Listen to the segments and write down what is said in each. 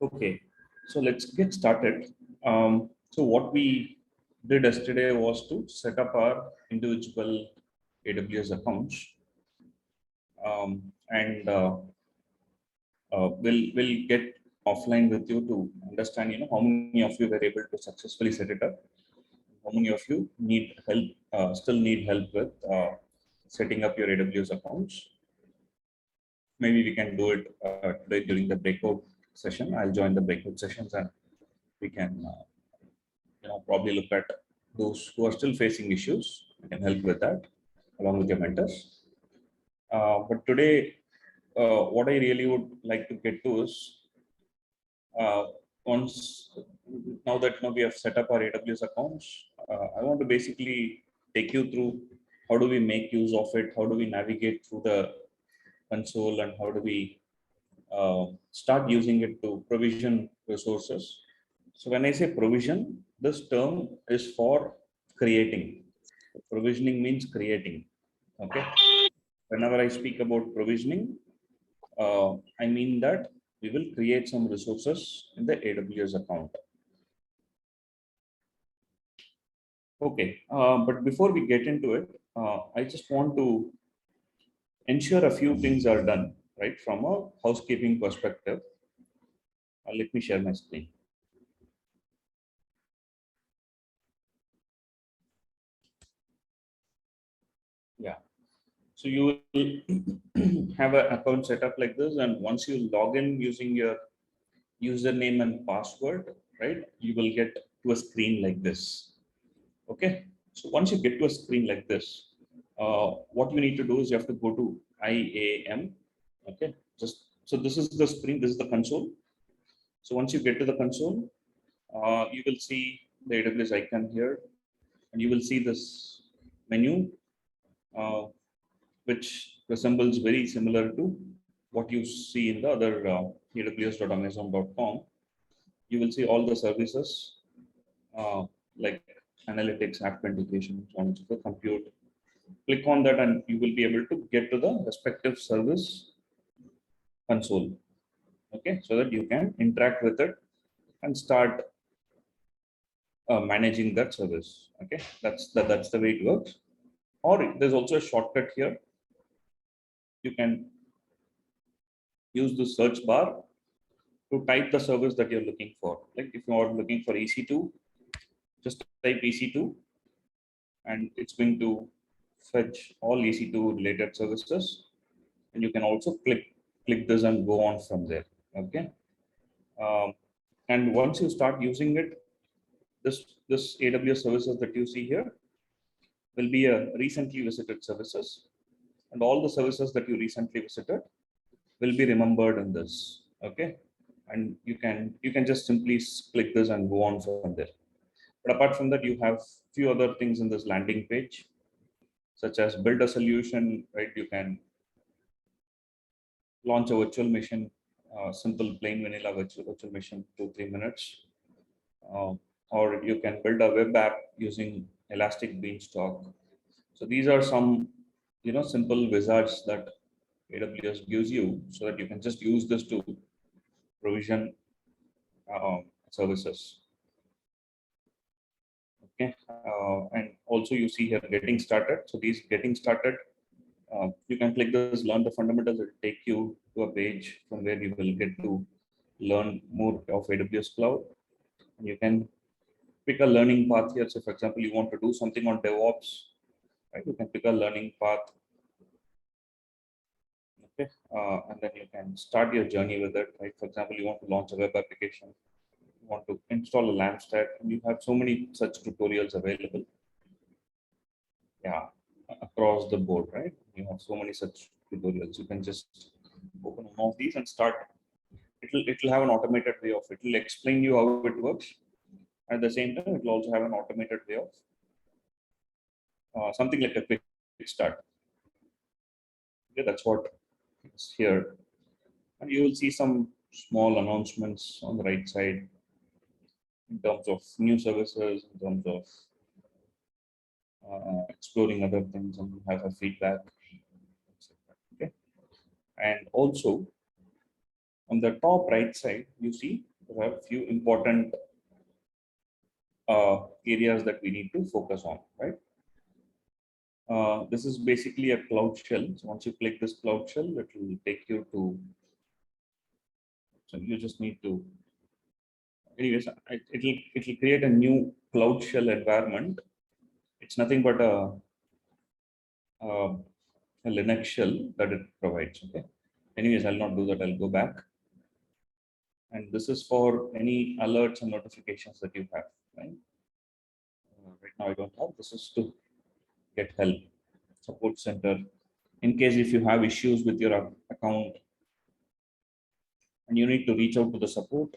Okay, so let's get started. So what we did yesterday was to set up our individual AWS accounts, and we'll get offline with you to understand, how many of you were able to successfully set it up, how many of you need help, still need help with setting up your AWS accounts. Maybe we can do it today during the breakout session. I'll join the breakout sessions and we can probably look at those who are still facing issues. I can help with that along with your mentors. But today, what I really would like to get to is once now that we have set up our AWS accounts, I want to basically take you through how do we make use of it, how do we navigate through the console, and how do we start using it to provision resources. So when I say provision, this term is for creating. Provisioning means creating. Okay. Whenever I speak about provisioning, I mean that we will create some resources in the AWS account. Okay, but before we get into it, I just want to ensure a few things are done, right, from a housekeeping perspective. Let me share my screen. Yeah. So you will have an account set up like this, and once you log in using your username and password, right, you will get to a screen like this. Okay. So once you get to a screen like this, what you need to do is you have to go to IAM. Okay. So this is the screen. This is the console. So once you get to the console, you will see the AWS icon here, and you will see this menu, which resembles very similar to what you see in the other aws.amazon.com. You will see all the services like analytics, app integration, so on and so forth, compute. Click on that and you will be able to get to the respective service console. Okay, so that you can interact with it and start managing that service. Okay, that's the way it works. Or there's also a shortcut here. You can use the search bar to type the service that you're looking for. Like if you are looking for EC2, just type EC2 and it's going to fetch all EC2 related services. And you can also click this and go on from there. Okay. And once you start using it, this AWS services that you see here will be a recently visited services, and all the services that you recently visited will be remembered in this. Okay. And you can just simply click this and go on from there. But apart from that, you have few other things in this landing page, such as build a solution, right? You can launch a virtual machine, simple plain vanilla virtual machine, 2-3 minutes, or you can build a web app using Elastic Beanstalk. So these are some simple wizards that AWS gives you so that you can just use this to provision services. Okay, and also you see here getting started. So these getting started, you can click this learn the fundamentals. It will take you to a page from where you will get to learn more of AWS cloud. And you can pick a learning path here. So for example, you want to do something on DevOps, right? You can pick a learning path. Okay, and then you can start your journey with it, right? For example, you want to launch a web application, you want to install a LAMP stack, and you have so many such tutorials available. Yeah, across the board, right? You have so many such tutorials. You can just open one of these and start. It'll have an automated way of it. It'll explain you how it works. At the same time, it will also have an automated way of something like a quick start. Okay, that's what is here. And you will see some small announcements on the right side in terms of new services, in terms of exploring other things, and you have a feedback. Okay. And also on the top right side, you see We have a few important areas that we need to focus on, right? This is basically a cloud shell. So once you click this cloud shell, it will take you to, so you just need to, anyways, it'll create a new cloud shell environment. It's nothing but a Linux shell that it provides, okay? Anyways, I'll not do that, I'll go back. And this is for any alerts and notifications that you have, right? Right now I don't have, this is to get help, support center. In case if you have issues with your account and you need to reach out to the support,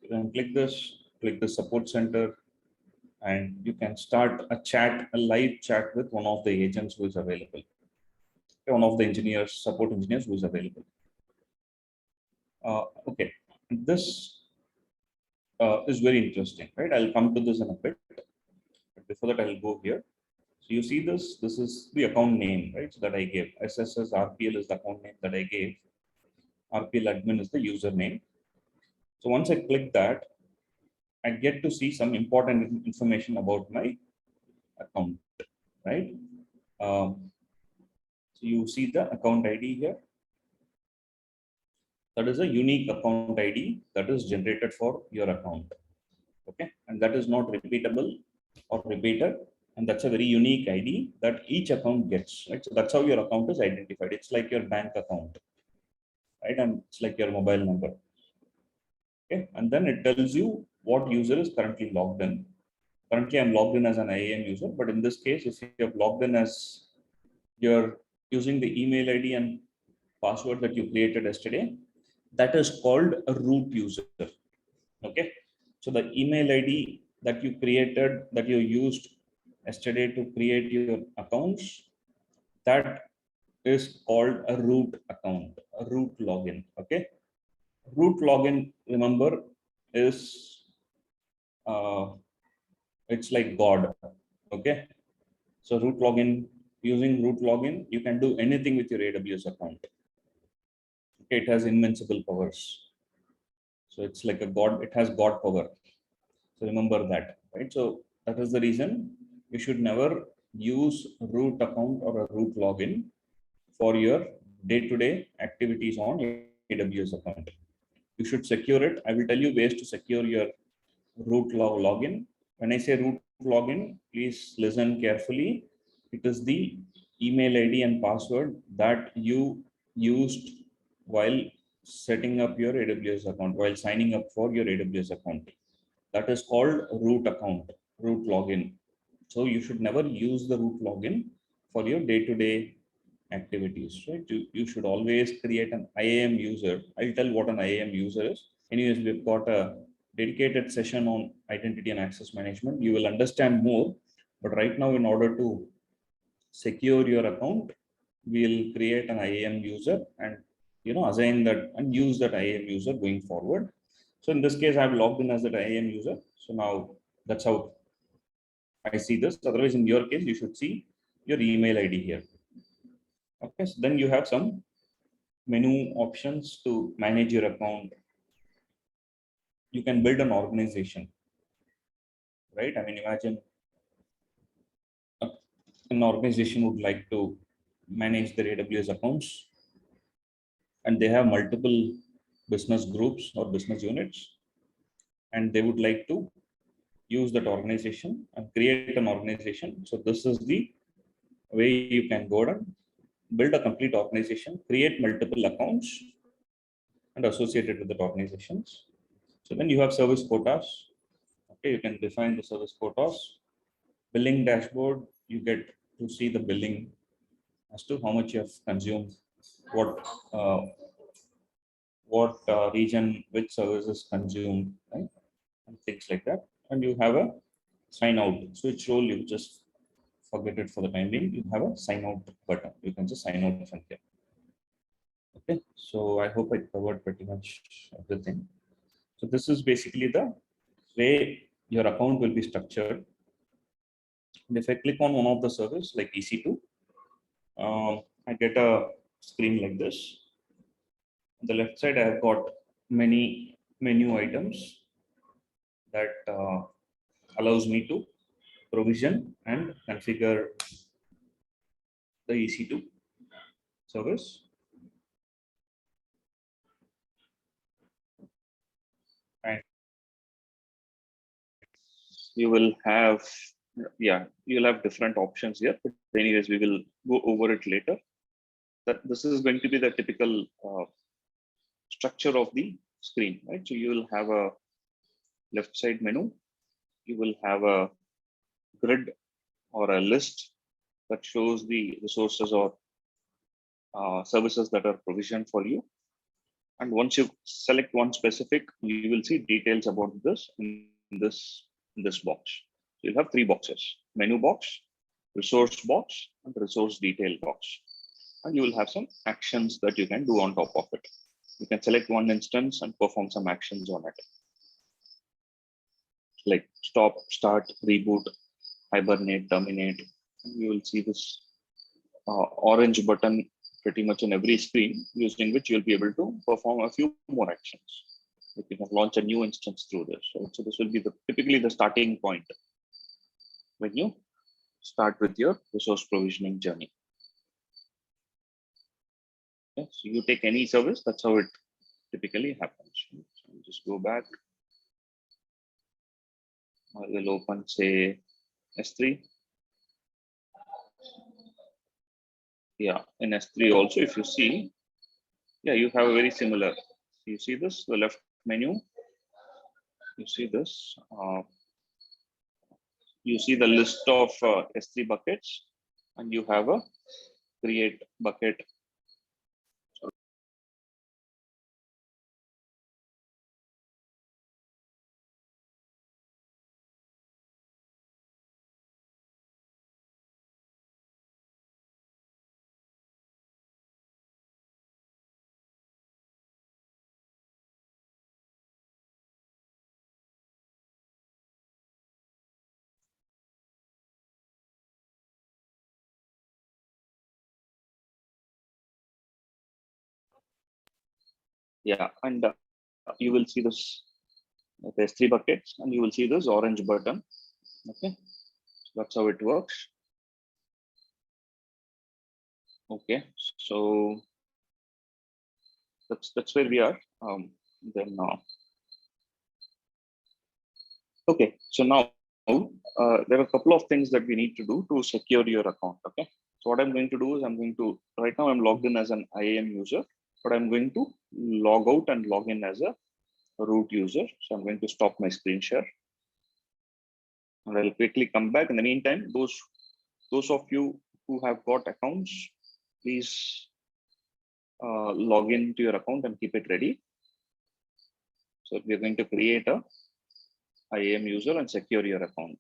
you can click the support center, and you can start a live chat with one of the agents who is available. One of the engineers, support engineers who is available. Okay, this is very interesting, right? I'll come to this in a bit. But before that, I'll go here. So you see this is the account name, right? So that I gave. SSS RPL is the account name that I gave. RPL admin is the username. So once I click that, I get to see some important information about my account, right? So you see the account ID here. That is a unique account ID that is generated for your account. Okay, and that is not repeatable or repeated, and that's a very unique ID that each account gets, right? So that's how your account is identified. It's like your bank account, right? And it's like your mobile number. Okay, and then it tells you what user is currently logged in. Currently, I'm logged in as an IAM user, but in this case, if you have logged in as you're using the email ID and password that you created yesterday, that is called a root user. Okay, so the email ID that you created, that you used yesterday to create your accounts, that is called a root account, a root login. Okay, root login, remember, is it's like God. Okay, so root login, using root login, you can do anything with your AWS account. Okay, it has invincible powers. So it's like a God, it has God power. So remember that, right? So that is the reason you should never use root account or a root login for your day-to-day activities on your AWS account. You should secure it. I will tell you ways to secure your root login. When I say root login, please listen carefully. It is the email ID and password that you used while setting up your AWS account, while signing up for your AWS account. That is called root account, root login. So you should never use the root login for your day-to-day activities, right? You should always create an IAM user. I'll tell what an IAM user is. Anyways, we've got a dedicated session on identity and access management. You will understand more, but right now, in order to secure your account, we'll create an IAM user and assign that and use that IAM user going forward. So in this case, I've logged in as that IAM user. So now that's how I see this. Otherwise, in your case, you should see your email ID here. Okay, so then you have some menu options to manage your account. You can build an organization, right? I mean, imagine an organization would like to manage their AWS accounts, and they have multiple business groups or business units, and they would like to use that organization and create an organization. So this is the way you can go and build a complete organization, create multiple accounts and associated with the organizations. So then you have service quotas. Okay, you can define the service quotas. Billing dashboard, you get to see the billing as to how much you have consumed, what region, which services consumed, right? And things like that. And you have a sign out. Switch role, you just forget it for the time being. You have a sign out button. You can just sign out from here. Okay, so I hope I covered pretty much everything. So this is basically the way your account will be structured. And if I click on one of the service like EC2, I get a screen like this. On the left side, I have got many menu items that allows me to provision and configure the EC2 service. And you will have, you'll have different options here. But anyways, we will go over it later. That this is going to be the typical structure of the screen, right? So you will have a left side menu. You will have a grid or a list that shows the resources or services that are provisioned for you. And once you select one specific, you will see details about this in this box. So you'll have three boxes: menu box, resource box, and resource detail box. And you will have some actions that you can do on top of it. You can select one instance and perform some actions on it, like stop, start, reboot, hibernate, terminate. And you will see this orange button pretty much in every screen, using which you'll be able to perform a few more actions. You can launch a new instance through this. Right? So this will be typically the starting point when you start with your resource provisioning journey. Okay? So you take any service, that's how it typically happens. So I'll just go back. I will open, say, S3. Yeah, in S3 also, if you see, you have a very similar. You see this, the left menu. You see this. You see the list of S3 buckets, and you have a create bucket. Yeah, and you will see this S3 buckets, and you will see this orange button. Okay, so that's how it works. Okay, so that's where we are. Then okay, so now there are a couple of things that we need to do to secure your account. Okay, so what I'm going to do is right now I'm logged in as an IAM user, but I'm going to log out and log in as a root user. So I'm going to stop my screen share, and I'll quickly come back. In the meantime, those of you who have got accounts, please log into your account and keep it ready. So we're going to create a IAM user and secure your account.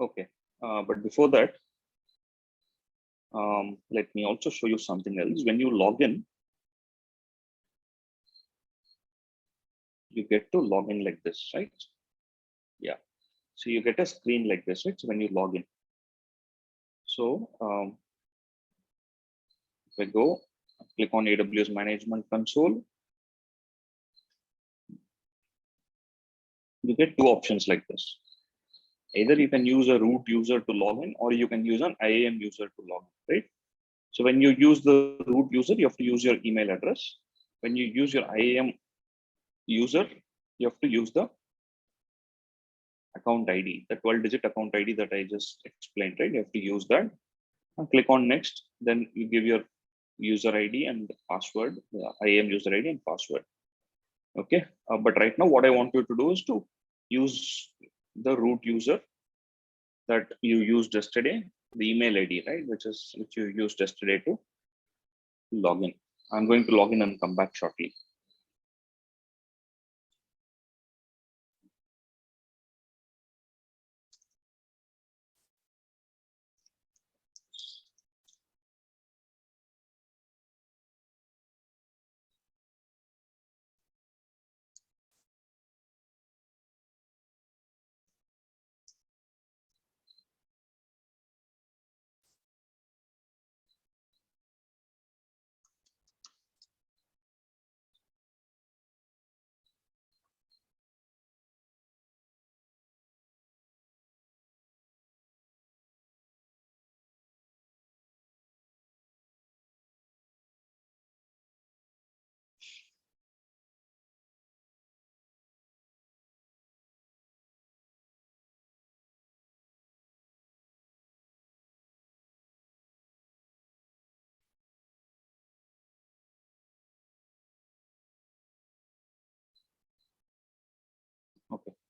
Okay, but before that, let me also show you something else. When you log in, you get to log in like this, right? Yeah. So you get a screen like this, right? So when you log in. So if I go, click on AWS Management Console, you get two options like this. Either you can use a root user to log in, or you can use an IAM user to log in, right? So when you use the root user, you have to use your email address. When you use your IAM user, you have to use the account ID, the 12-digit account ID that I just explained, right? You have to use that and click on next. Then you give your user ID and password, IAM user ID and password. Okay, but right now what I want you to do is to use the root user that you used yesterday, the email ID, right? Which you used yesterday to log in. I'm going to log in and come back shortly.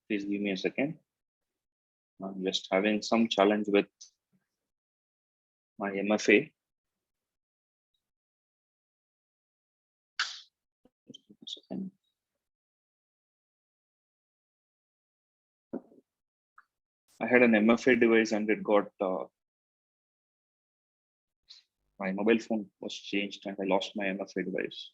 Please give me a second. I'm just having some challenge with my MFA. Just give me a second. I had an MFA device and it got my mobile phone was changed and I lost my MFA device.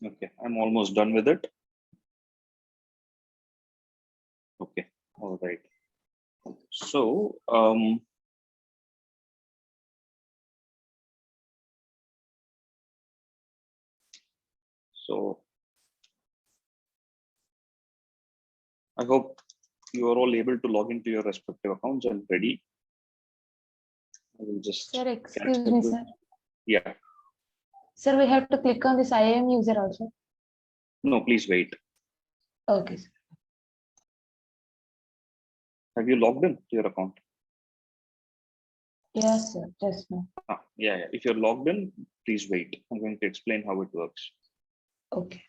Okay, I'm almost done with it. Okay, all right. So, I hope you are all able to log into your respective accounts and ready. I will just. Sir, excuse me, sir. Yeah. Sir, we have to click on this IAM user also. No, please wait. Okay, sir. Have you logged in to your account? Yes, sir. Just now. Yeah. If you're logged in, please wait. I'm going to explain how it works. Okay.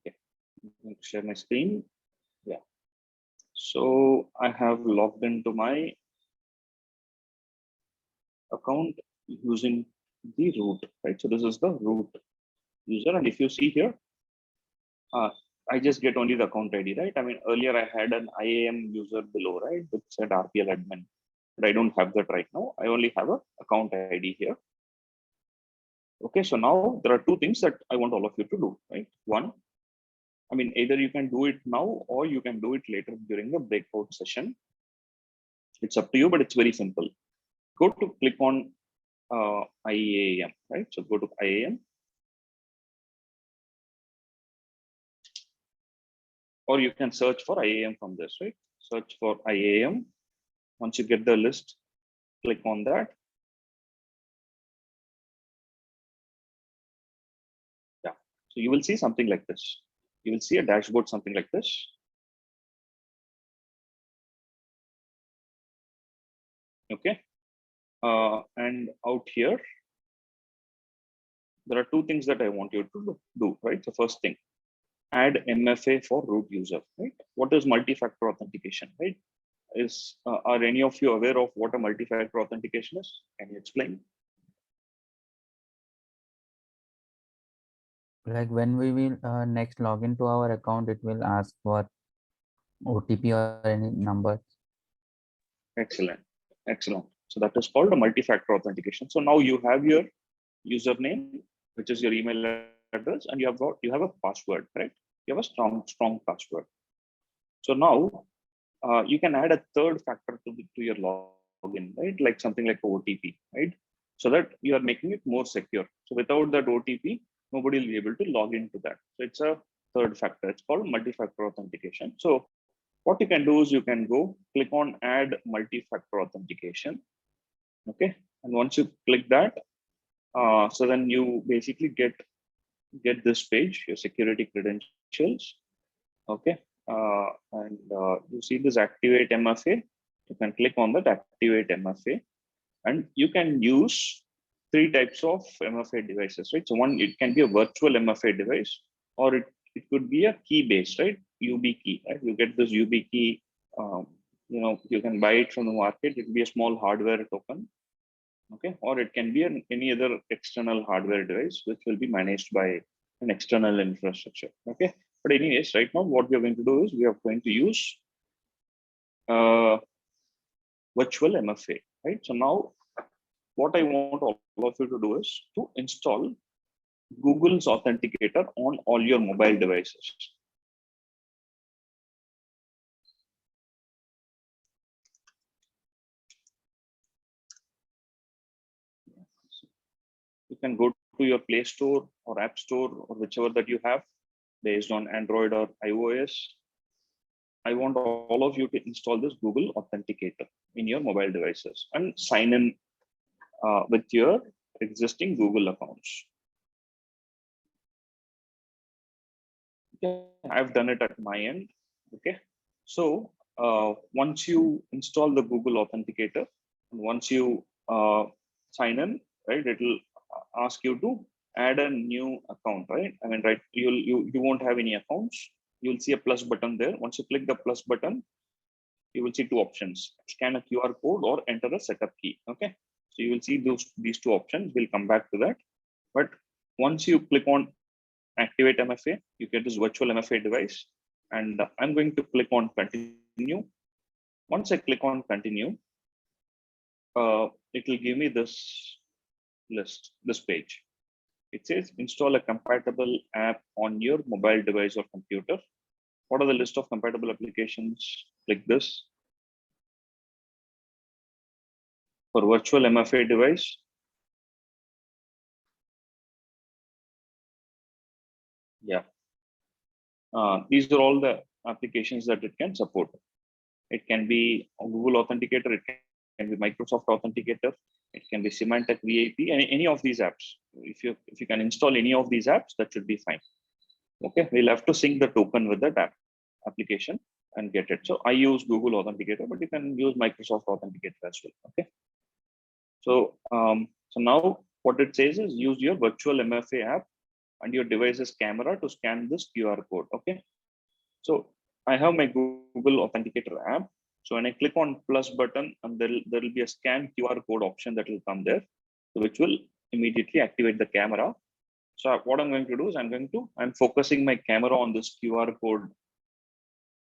Okay. I'm going to share my screen. Yeah. So I have logged into my account using the root, right? So this is the root user. And if you see here, I just get only the account ID, right? I mean, earlier I had an IAM user below, right? Which said RPL admin, but I don't have that right now. I only have a account ID here. Okay, so now there are two things that I want all of you to do, right? One, I mean, either you can do it now or you can do it later during the breakout session. It's up to you, but it's very simple. Go to click on IAM, right? So go to IAM. Or you can search for IAM from this, right? Search for IAM. Once you get the list, click on that. Yeah, so you will see something like this. You will see a dashboard, something like this. Okay. And out here, there are two things that I want you to do, right? The first thing, add MFA for root user, right? What is multi-factor authentication, right? Are any of you aware of what a multi-factor authentication is? Can you explain? Like when we will next log into our account, it will ask for OTP or any numbers. Excellent. Excellent. So that is called a multi-factor authentication. So now you have your username, which is your email address, and you have a password, right? You have a strong password. So now you can add a third factor to your login, right? Like something like OTP, right? So that you are making it more secure. So without that OTP, nobody will be able to log into that. So it's a third factor. It's called multi-factor authentication. So what you can do is you can go click on add multi-factor authentication. Okay. And once you click that, so then you basically get this page, your security credentials. Okay. You see this activate MFA. You can click on that activate MFA, and you can use three types of MFA devices, right? So one, it can be a virtual MFA device, or it could be a key based, right? UB key, right? You get this UB key, you can buy it from the market. It will be a small hardware token. Okay. Or it can be any other external hardware device, which will be managed by an external infrastructure. Okay. But anyways, right now, what we are going to do is we are going to use virtual MFA, right? So now what I want all of you to do is to install Google's Authenticator on all your mobile devices. You can go to your Play Store or App Store or whichever that you have based on Android or iOS. I want all of you to install this Google Authenticator in your mobile devices and sign in with your existing Google accounts. Okay, I've done it at my end. Okay, so once you install the Google Authenticator, and once you sign in, right, it will ask you to add a new account, right? I mean, right, you won't have any accounts. You'll see a plus button there. Once you click the plus button, you will see two options: scan a QR code or enter a setup key. Okay, so you will see these two options. We'll come back to that. But once you click on activate MFA, you get this virtual MFA device, and I'm going to click on continue. Once I click on continue, it will give me this list, this page. It says install a compatible app on your mobile device or computer. What are the list of compatible applications? Click this. For virtual MFA device, yeah, these are all the applications that it can support. It can be Google Authenticator, it can be Microsoft Authenticator, it can be Symantec VIP, any of these apps. If you can install any of these apps, that should be fine. Okay, we'll have to sync the token with that application and get it. So I use Google Authenticator, but you can use Microsoft Authenticator as well. Okay. So now what it says is use your virtual MFA app and your device's camera to scan this QR code. Okay. So I have my Google Authenticator app. So when I click on plus button, and there will be a scan QR code option that will come there, which will immediately activate the camera. So what I'm going to do is I'm focusing my camera on this QR code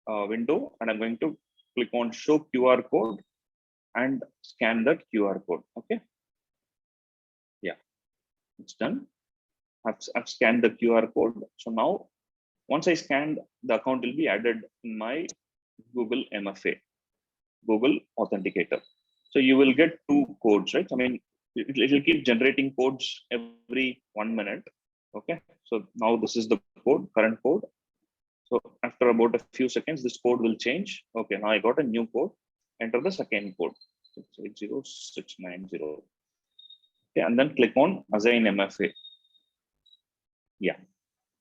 window, and I'm going to click on show QR code and scan that QR code. Okay. Yeah, it's done. I've scanned the QR code. So now once I scanned, the account will be added in my Google MFA, Google Authenticator. So you will get two codes, right? I mean, it will keep generating codes every 1 minute. Okay. So now this is the code, current code. So after about a few seconds, this code will change. Okay. Now I got a new code. Enter the second code, 680690. Okay. And then click on assign MFA. Yeah.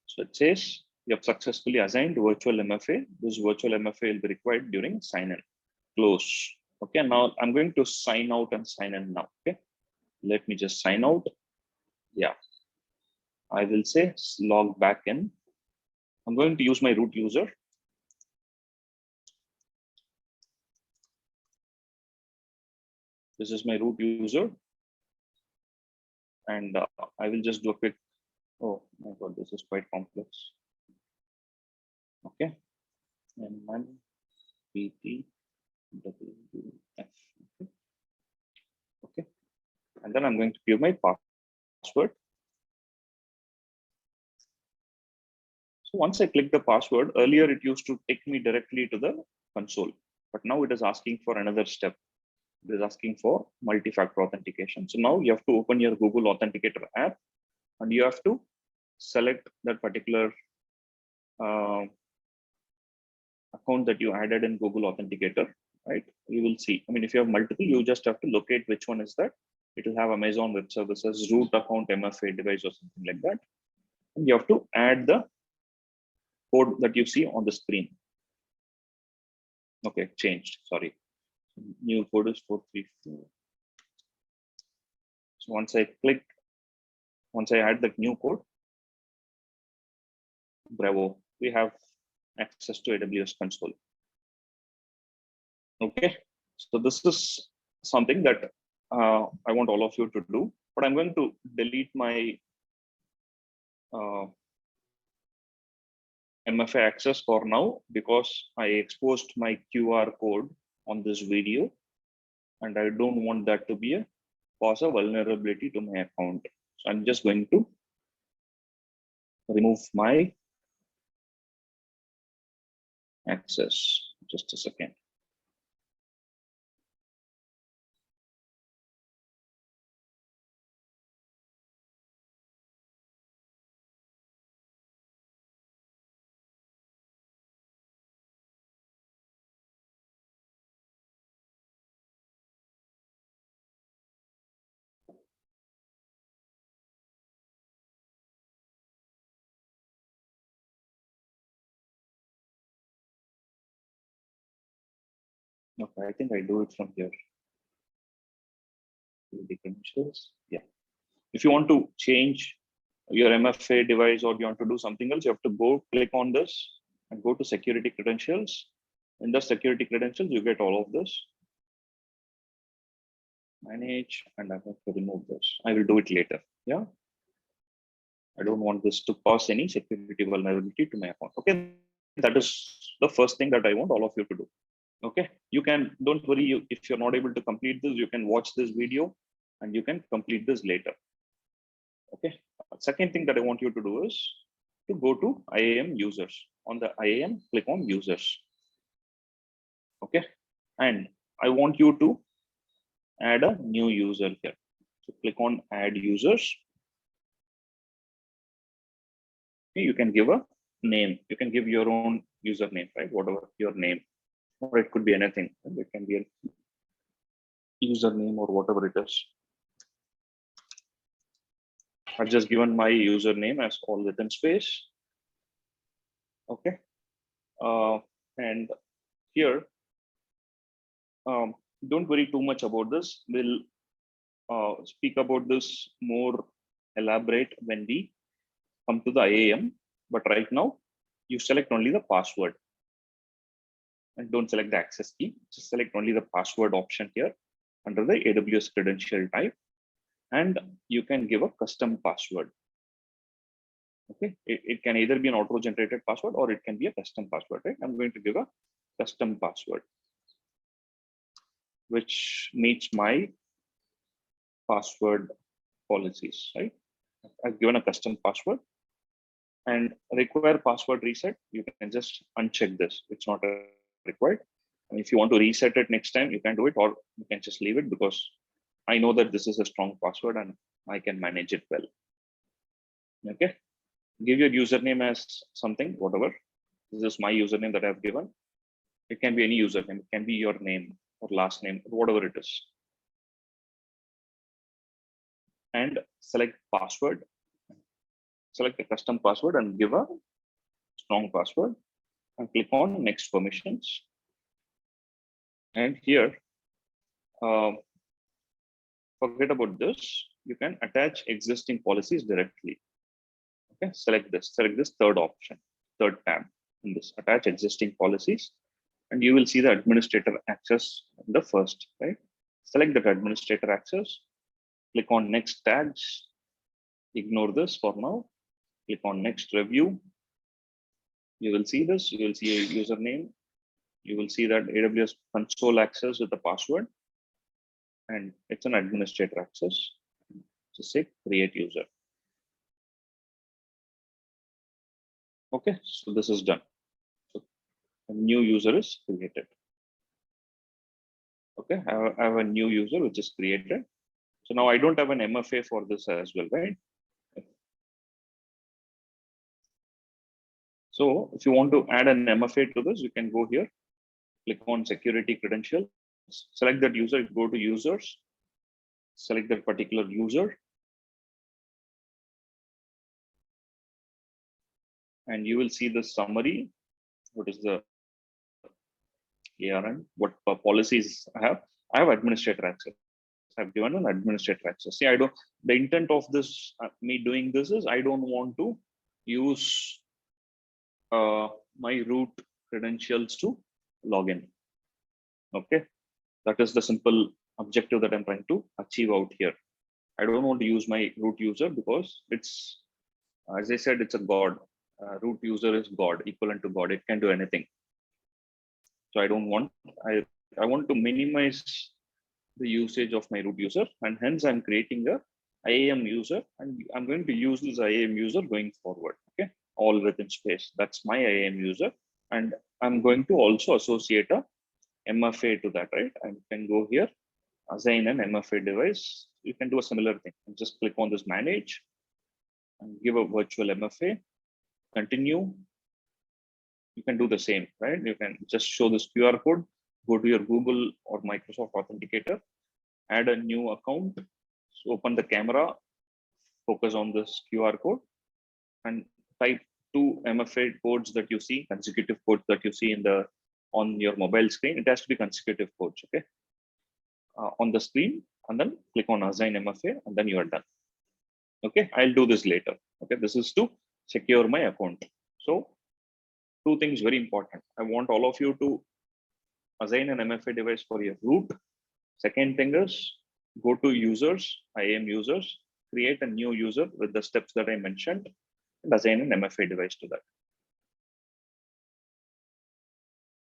So it says you have successfully assigned virtual MFA. This virtual MFA will be required during sign in. Close. Okay, now I'm going to sign out and sign in now. Okay, let me just sign out. Yeah, I will say log back in. I'm going to use my root user. This is my root user, and I will just do a quick Oh my God, this is quite complex. Okay. M1 PT WF. Okay. And then I'm going to give my password. So once I click the password, earlier it used to take me directly to the console, but now it is asking for another step. It is asking for multi-factor authentication. So now you have to open your Google Authenticator app and you have to select that particular account that you added in Google Authenticator, right? You will see, I mean, if you have multiple, you just have to locate which one is that. It will have Amazon Web Services, root account, MFA device or something like that. And you have to add the code that you see on the screen. Okay, changed, sorry. New code is 434. So once I add that new code, bravo, we have access to AWS Console. Okay, so this is something that I want all of you to do, but I'm going to delete my MFA access for now because I exposed my QR code on this video and I don't want that to be a cause a vulnerability to my account. So I'm just going to remove my access. Just a second. Okay, I think I do it from here. The credentials. Yeah. If you want to change your MFA device or you want to do something else, you have to go click on this and go to security credentials. In the security credentials, you get all of this. Manage, and I have to remove this. I will do it later. Yeah. I don't want this to cause any security vulnerability to my account. Okay. That is the first thing that I want all of you to do. Okay. You can, don't worry, if you're not able to complete this, you can watch this video and you can complete this later. Okay. Second thing that I want you to do is to go to IAM users. On the IAM, click on users. Okay. And I want you to add a new user here. So click on add users. Okay, you can give a name. You can give your own username, right? Whatever your name, or it could be anything. It can be a username or whatever it is. I've just given my username as all within space. Okay. And here, don't worry too much about this. We'll speak about this more elaborate when we come to the IAM. But right now, you select only the password and don't select the access key. Just select only the password option here under the AWS credential type. And you can give a custom password. Okay, it can either be an auto-generated password or it can be a custom password, right? I'm going to give a custom password, which meets my password policies, right? I've given a custom password and require password reset. You can just uncheck this. It's not required. And if you want to reset it next time, you can do it, or you can just leave it because I know that this is a strong password and I can manage it well. Okay. Give your username as something, whatever. This is my username that I've given. It can be any username. It can be your name or last name, whatever it is. And select password. Select a custom password and give a strong password and click on next permissions. And here, forget about this. You can attach existing policies directly. Okay, select this third option, third tab in this attach existing policies, and you will see the administrator access in the first, right? Select that administrator access, click on next tags, ignore this for now, Click on next review. You will see this. You will see a username. You will see that AWS Console access with the password, and it's an administrator access. Just say create user. Okay, so this is done. So a new user is created. Okay, I have a new user which is created. So now I don't have an MFA for this as well, right? So if you want to add an MFA to this, you can go here, click on security credentials, select that user, go to users, select that particular user, and you will see the summary. What is the ARN? What policies I have? I have administrator access. I've given an administrator access. See, the intent of this, me doing this is I don't want to use my root credentials to log in. Okay, that is the simple objective that I'm trying to achieve out here. I don't want to use my root user because it's, as I said, it's a God. Root user is God, equivalent to God. It can do anything. So I don't want, I want to minimize the usage of my root user, and hence I'm creating a IAM user, and I'm going to use this IAM user going forward. Okay, all within space. That's my IAM user, and I'm going to also associate a MFA to that, right? I can go here, assign an MFA device. You can do a similar thing. And just click on this manage and give a virtual MFA. Continue. You can do the same, right? You can just show this QR code, go to your Google or Microsoft Authenticator, add a new account, so open the camera, focus on this QR code, and type 2 MFA codes that you see, consecutive codes that you see on your mobile screen. It has to be consecutive codes, okay? On the screen, and then click on assign MFA, and then you are done. Okay, I'll do this later. Okay, this is to secure my account. So, two things very important. I want all of you to assign an MFA device for your root. Second thing is go to users, IAM users, create a new user with the steps that I mentioned, and assign an MFA device to that.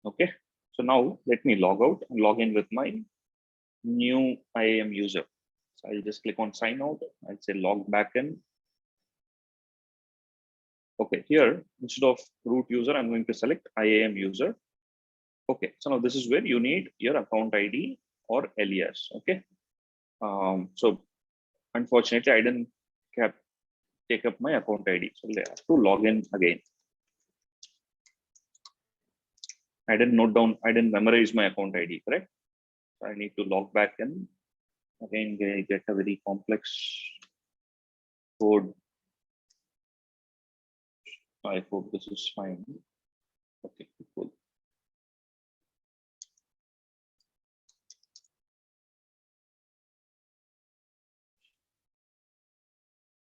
Okay, so now let me log out and log in with my new IAM user. So I'll just click on sign out. I'll say log back in. Okay, here instead of root user, I'm going to select IAM user. Okay, so now this is where you need your account ID or Alias. Okay, so unfortunately, I didn't take up my account ID, so I have to log in again. I didn't note down, I didn't memorize my account ID, correct? So I need to log back in. Again, get a very complex code. I hope this is fine. Okay, cool.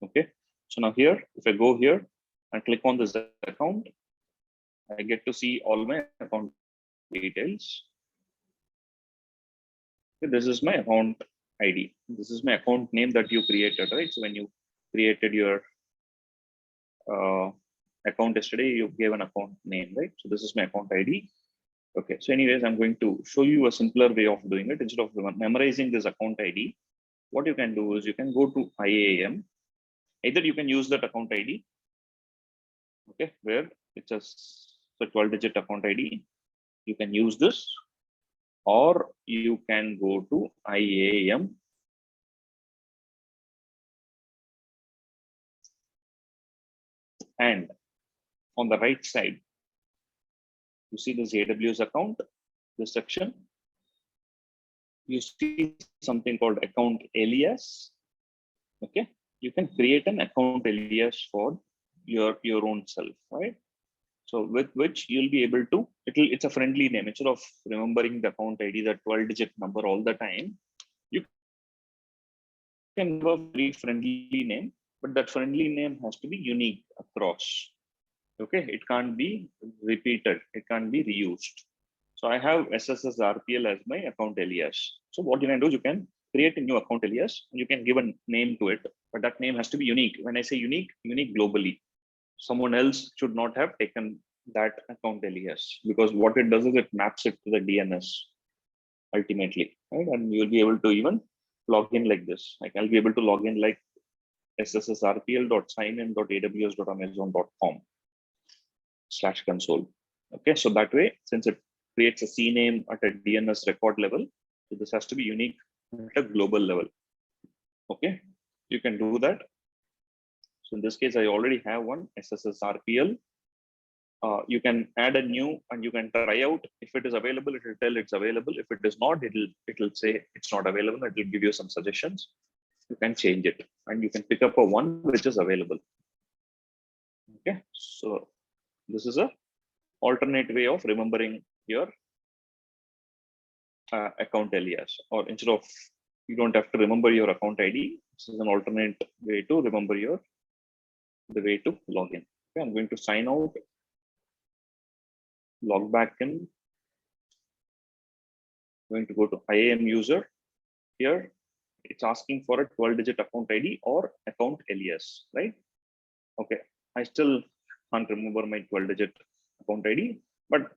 Okay, so now here, if I go here and click on this account, I get to see all my account details. Okay, this is my account ID. This is my account name that you created, right? So when you created your account yesterday, you gave an account name, right? So this is my account ID. Okay, so anyways, I'm going to show you a simpler way of doing it. Instead of memorizing this account ID, what you can do is you can go to IAM. Either you can use that account ID, okay, where it's a 12-digit account ID. You can use this, or you can go to IAM. And on the right side, you see this AWS account, this section. You see something called account alias. Okay, you can create an account alias for your own self, right? So with which you'll be able to, it's a friendly name. Instead of remembering the account ID, that 12-digit number all the time, you can have a very friendly name, but that friendly name has to be unique across. Okay, it can't be repeated, it can't be reused. So I have SSS RPL as my account alias. So what you can do is you can create a new account alias and you can give a name to it, but that name has to be unique. When I say unique, unique globally. someone else should not have taken that account alias, because what it does is it maps it to the DNS ultimately, right? And you'll be able to even log in like this. Like I'll be able to log in like sssrpl.signin.aws.amazon.com/console. Okay, so that way, since it creates a CNAME at a DNS record level, so this has to be unique at a global level. Okay, you can do that. So in this case, I already have one SSSRPL. You can add a new and you can try out. If it is available, it will tell it's available. If it is not, it'll say it's not available. It will give you some suggestions. You can change it and you can pick up a one which is available. Okay, so this is a alternate way of remembering your account alias, or instead of, you don't have to remember your account ID. This is an alternate way to remember the way to log in. Okay, I'm going to sign out, log back in. I'm going to go to IAM user. Here, it's asking for a 12-digit account ID or account alias, right? Okay, I still can't remember my 12-digit account ID, but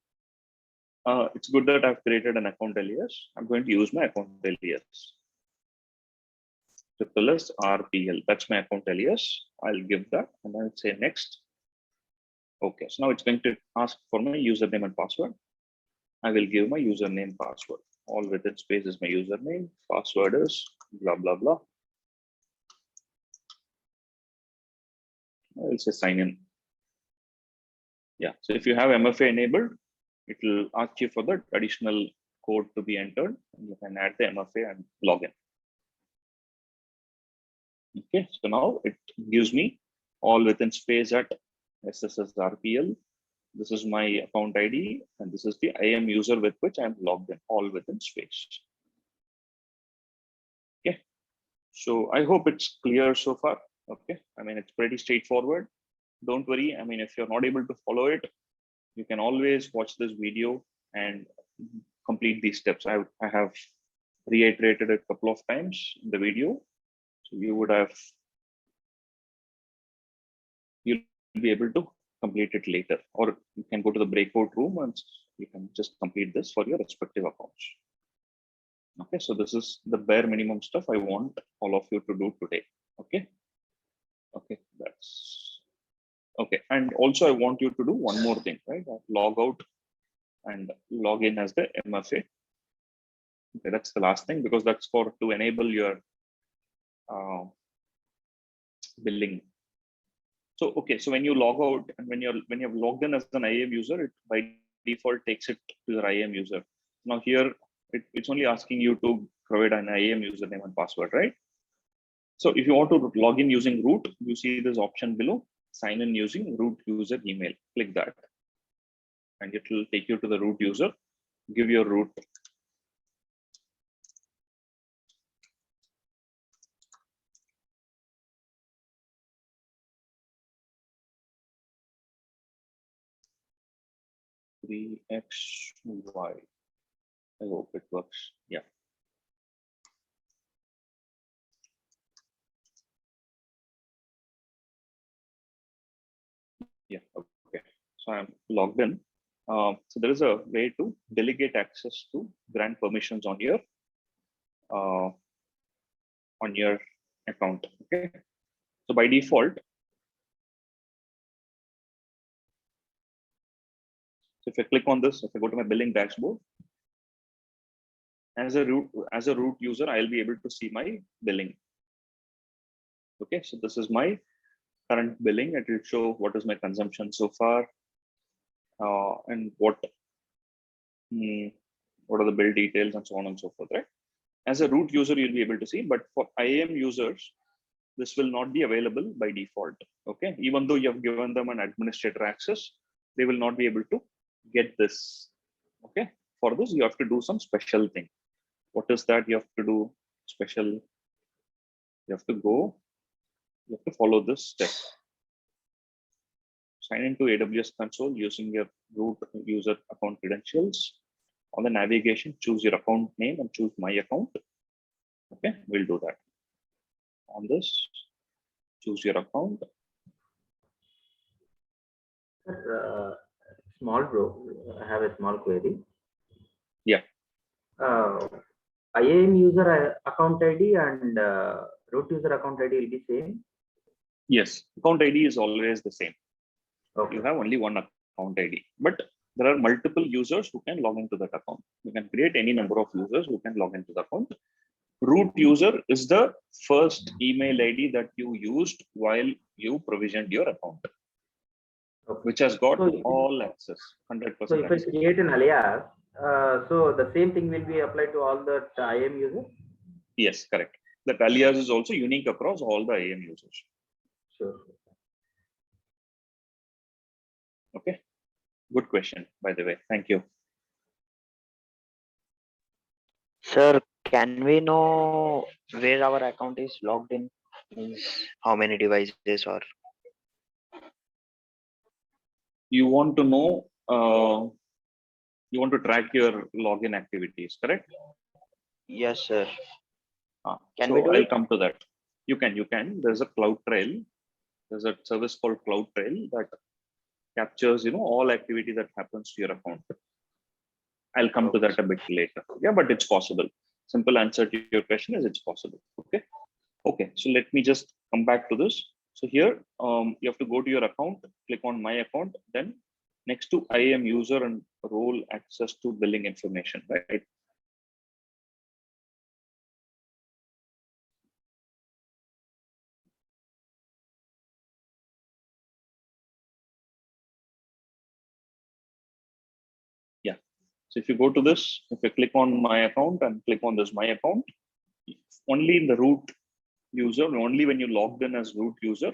it's good that I've created an account alias. I'm going to use my account alias. RPL, that's my account alias. I'll give that and I'll say next. Okay, so now it's going to ask for my username and password. I will give my username password. All within space is my username. Password is blah blah blah. I'll say sign in. Yeah, so if you have MFA enabled, it will ask you for the additional code to be entered. And you can add the MFA and log in. Okay, so now it gives me all within space at SSSRPL. This is my account ID, and this is the IAM user with which I'm logged in, all within space. Okay, so I hope it's clear so far. Okay, I mean, it's pretty straightforward. Don't worry. I mean, if you're not able to follow it, you can always watch this video and complete these steps. I have reiterated it a couple of times in the video. So you'll be able to complete it later, or you can go to the breakout room and you can just complete this for your respective accounts. Okay, so this is the bare minimum stuff I want all of you to do today. Okay, that's okay. And also I want you to do one more thing, right? Log out and log in as the MFA. Okay, that's the last thing, because that's for to enable your billing. So okay, so when you log out and when you have logged in as an IAM user, it by default takes it to your IAM user. Now here it's only asking you to provide an IAM username and password, right? So if you want to log in using root, you see this option below, sign in using root user email. Click that, and it will take you to the root user. Give your root. XY. I hope it works. Yeah. Yeah. Okay. So I'm logged in. So there is a way to delegate access to grant permissions on your account. Okay. So by default, so if I click on this, if I go to my billing dashboard, as a root user, I'll be able to see my billing. Okay, so this is my current billing. It will show what is my consumption so far, and what are the bill details and so on and so forth, right? As a root user, you'll be able to see, but for IAM users, this will not be available by default. Okay, even though you have given them an administrator access, they will not be able to get this. Okay, for this, you have to do some special thing. What is that you have to do special? You have to follow this step. Sign into AWS Console using your root user account credentials. On the navigation, choose your account name and choose my account. Okay, we'll do that. On this, choose your account. Small bro, I have a small query. Yeah. IAM user account ID and root user account ID will be same. Yes, account ID is always the same. Okay. You have only one account ID, but there are multiple users who can log into that account. You can create any number of users who can log into the account. Root user is the first email ID that you used while you provisioned your account, Okay. which has got So all access, 100% So if I access. create an alias, so the same thing will be applied to all the IAM users? Yes, correct. That alias is also unique across all the IAM users. Sure. Okay. Good question, by the way. Thank you. Sir, can we know where our account is logged in? Means how many devices or You want to know, you want to track your login activities, correct? yes, sir. Can so we do I'll it? come to that. You can. There's a CloudTrail. There's a service called CloudTrail that captures, all activity that happens to your account. I'll come to that a bit later. Yeah, but it's possible. Simple answer to your question is it's possible. Okay. Okay. So let me just come back to this. So here, you have to go to your account, click on my account, then next to IAM user and role access to billing information, right? Yeah. So if you go to this, if you click on my account and click on this my account, only in the root user, only when you logged in as root user,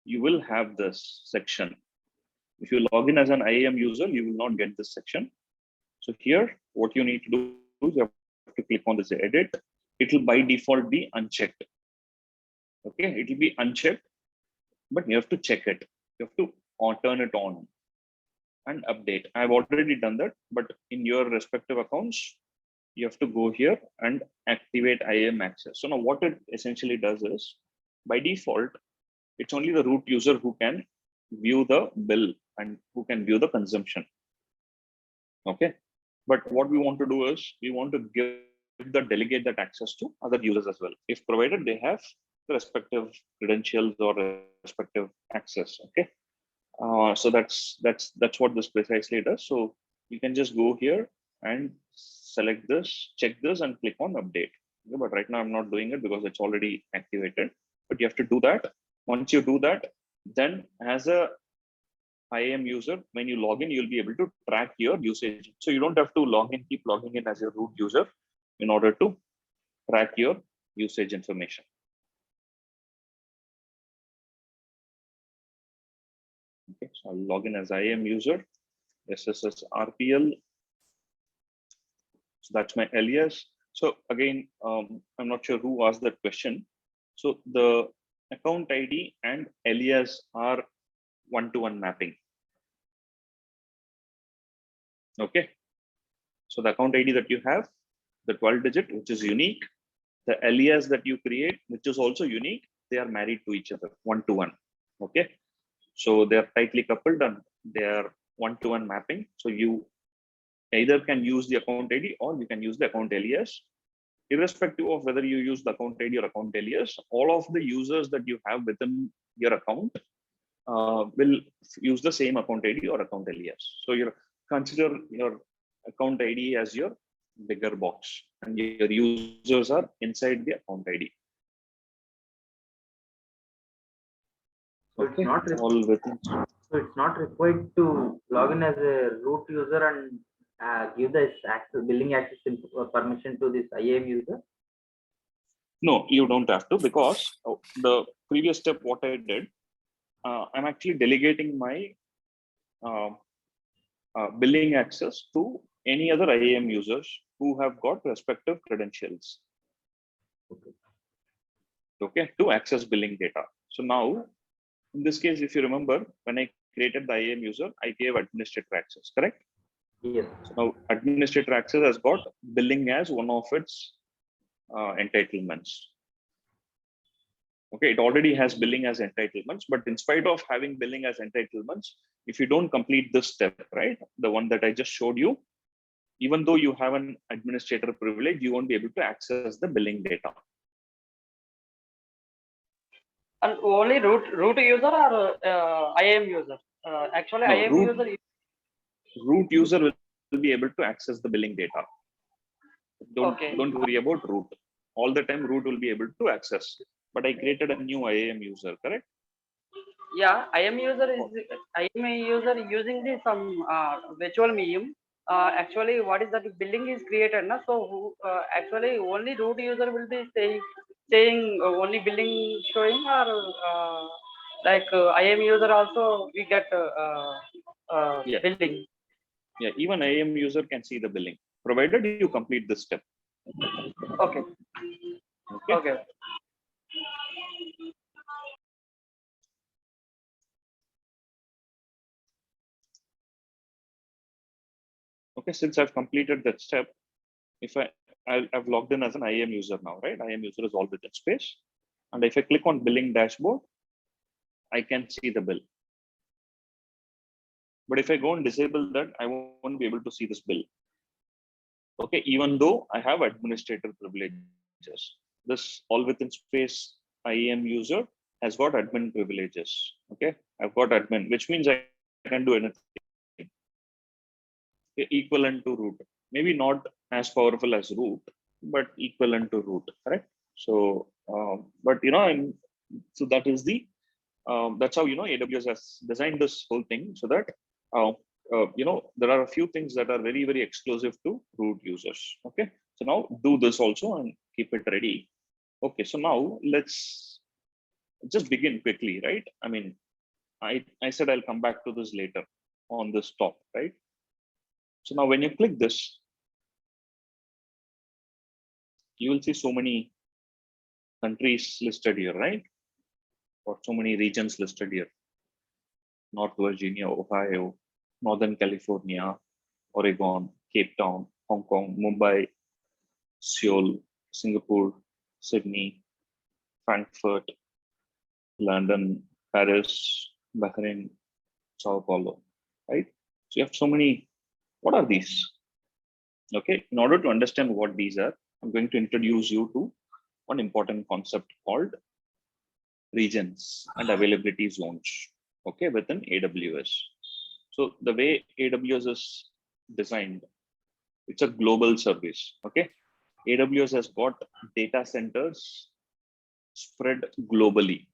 you will have this section. If you log in as an IAM user, you will not get this section. So here, what you need to do is you have to click on this edit. It will by default be unchecked. Okay, it will be unchecked, but you have to check it. You have to turn it on and update. I've already done that, but in your respective accounts, you have to go here and activate IAM access. So now what it essentially does is, by default, it's only the root user who can view the bill and who can view the consumption. Okay. But what we want to do is we want to delegate that access to other users as well, if provided they have the respective credentials or respective access. Okay. So that's what this precisely does. So you can just go here and select this, check this, and click on update. Okay, but right now I'm not doing it because it's already activated. But you have to do that. Once you do that, then as a IAM user, when you log in, you'll be able to track your usage. So you don't have to keep logging in as a root user in order to track your usage information. Okay, so I'll log in as IAM user, SSS RPL. So that's my alias. So again, I'm not sure who asked that question. So the account ID and alias are one-to-one mapping. Okay. So the account ID that you have, the 12-digit, which is unique, the alias that you create, which is also unique, they are married to each other, one-to-one. Okay. So they are tightly coupled and they are one-to-one mapping. So you either can use the account ID or you can use the account alias. Irrespective of whether you use the account ID or account alias, all of the users that you have within your account will use the same account ID or account alias. So you consider your account ID as your bigger box and your users are inside the account ID. So Okay. So it's not required to log in as a root user and give this billing access permission to this IAM user? No, you don't have to, because the previous step, what I did, I'm actually delegating my billing access to any other IAM users who have got respective credentials. Okay, to access billing data. So now, in this case, if you remember, when I created the IAM user, I gave administrator access, correct? Yes. So now administrator access has got billing as one of its entitlements. Okay, it already has billing as entitlements, but in spite of having billing as entitlements, if you don't complete this step, right, the one that I just showed you, even though you have an administrator privilege, you won't be able to access the billing data. And only root user or IAM user? Actually, No, IAM user. root user will be able to access the billing data. Okay. Don't worry about root. All the time root will be able to access. But I created a new IAM user, correct? Yeah, IAM user using the some virtual medium. Actually, what is that billing is created, na? So actually only root user will be saying only billing showing, or like IAM user also we get Yeah. billing. Yeah, even IAM user can see the billing, provided you complete this step. Okay. Okay. Okay. Okay, since I've completed that step, if I've logged in as an IAM user now, right? IAM user is all within space. And if I click on billing dashboard, I can see the bill. But if I go and disable that, I won't be able to see this bill. Okay, even though I have administrator privileges. This all within space IAM user has got admin privileges. Okay, I've got admin, which means I can do anything. Equivalent to root, maybe not as powerful as root, but equivalent to root, correct? So but so that is the that's how AWS has designed this whole thing, so that there are a few things that are very, very exclusive to root users. Okay, so now do this also and keep it ready. Okay, so now let's just begin quickly, right? I mean, I said I'll come back to this later on this top, right? So now when you click this, you will see so many countries listed here, right? Or so many regions listed here. North Virginia, Ohio, Northern California, Oregon, Cape Town, Hong Kong, Mumbai, Seoul, Singapore, Sydney, Frankfurt, London, Paris, Bahrain, Sao Paulo, right? So you have so many. What are these? Okay, in order to understand what these are, I'm going to introduce you to one important concept called regions and availability zones, okay, within AWS. So the way AWS is designed, it's a global service, okay? AWS has got data centers spread globally.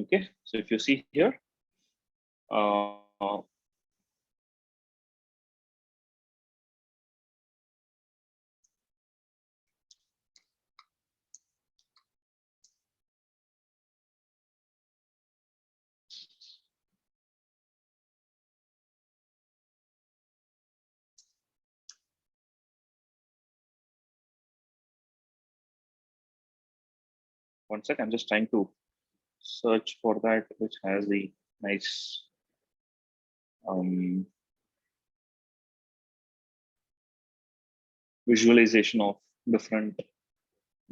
Okay, so if you see here, one sec, I'm just trying to search for that, which has the nice visualization of different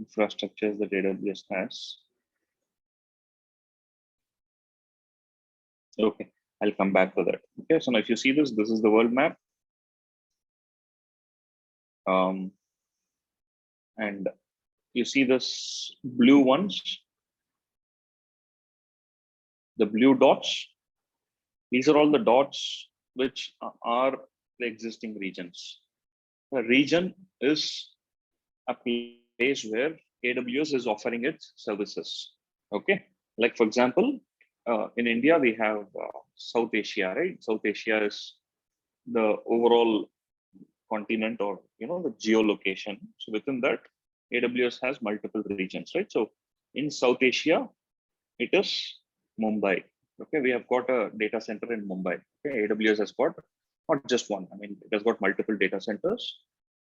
infrastructures that AWS has. Okay, I'll come back to that. Okay, so now if you see this is the world map. And you see this blue ones, the blue dots. These are all the dots which are the existing regions. A region is a place where AWS is offering its services. Okay, like for example, in India we have South Asia, right? South Asia is the overall continent, or the geolocation. So within that, AWS has multiple regions, right? So in South Asia, it is Mumbai. Okay, we have got a data center in Mumbai. Okay, AWS has got not just one. I mean, it has got multiple data centers.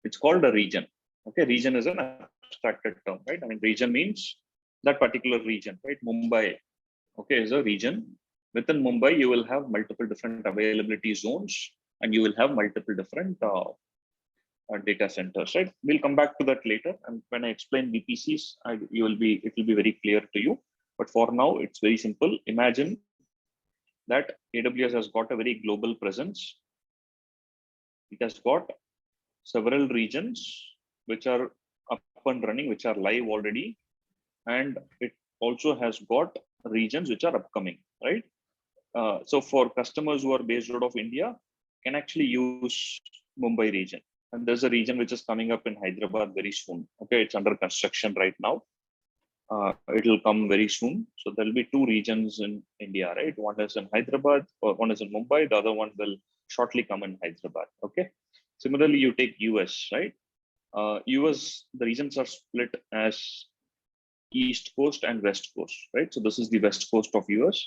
It's called a region. Okay, region is an abstracted term, right? I mean, region means that particular region, right? Mumbai, okay, is a region. Within Mumbai, you will have multiple different availability zones, and you will have multiple different data centers, right? We'll come back to that later. And when I explain VPCs, it will be very clear to you. But for now, it's very simple. Imagine that AWS has got a very global presence. It has got several regions which are up and running, which are live already. And it also has got regions which are upcoming, right? So for customers who are based out of India, can actually use Mumbai region. And there's a region which is coming up in Hyderabad very soon. Okay, it's under construction right now. It will come very soon. So there'll be two regions in India, right? One is in Hyderabad, or one is in Mumbai. The other one will shortly come in Hyderabad. Okay. Similarly, you take US, right? US, the regions are split as East Coast and West Coast, right? So this is the West Coast of US.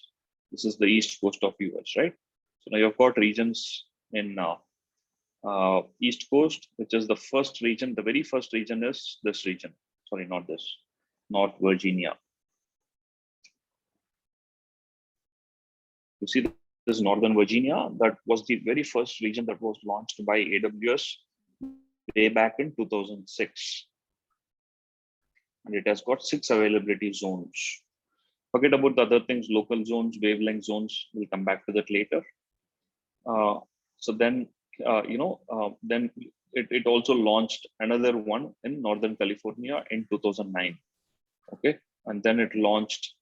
This is the East Coast of US, right? So now you've got regions in East Coast, which is the first region. The very first region is this region. Sorry, not this. North Virginia. You see, this is Northern Virginia. That was the very first region that was launched by AWS way back in 2006. And it has got 6 availability zones. Forget about the other things, local zones, wavelength zones. We'll come back to that later. So then, then it also launched another one in Northern California in 2009. Okay, and then it launched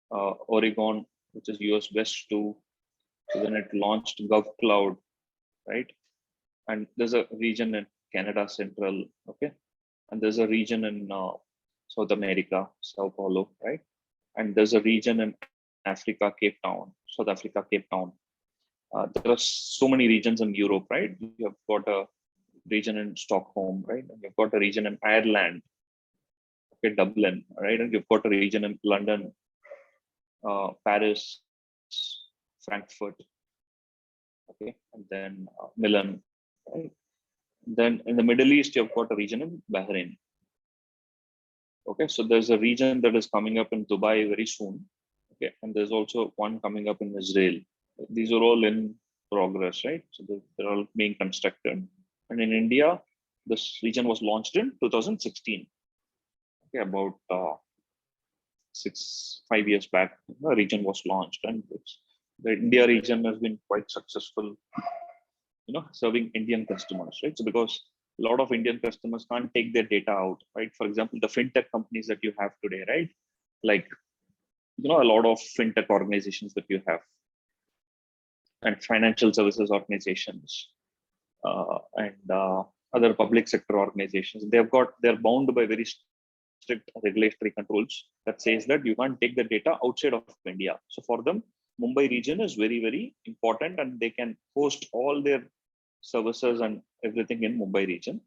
Oregon, which is US West 2. So then it launched GovCloud, right? And there's a region in Canada Central, okay? And there's a region in South America, Sao Paulo, right? And there's a region in Africa, Cape Town, South Africa, Cape Town. There are so many regions in Europe, right? You've got a region in Stockholm, right? And you've got a region in Ireland, okay, Dublin, right? And you've got a region in London, Paris, Frankfurt, okay, and then Milan, right? Then in the Middle East, you've got a region in Bahrain. Okay, so there's a region that is coming up in Dubai very soon. Okay, and there's also one coming up in Israel. These are all in progress, right? So they're all being constructed. And in India, this region was launched in 2016. Okay, about 5 years back, the region was launched, and the India region has been quite successful, serving Indian customers, right? So because a lot of Indian customers can't take their data out, right? For example, the fintech companies that you have today, right? Like, a lot of fintech organizations that you have, and financial services organizations, and other public sector organizations, they're bound by very strict regulatory controls that says that you can't take the data outside of India. So for them, Mumbai region is very, very important, and they can host all their services and everything in Mumbai region.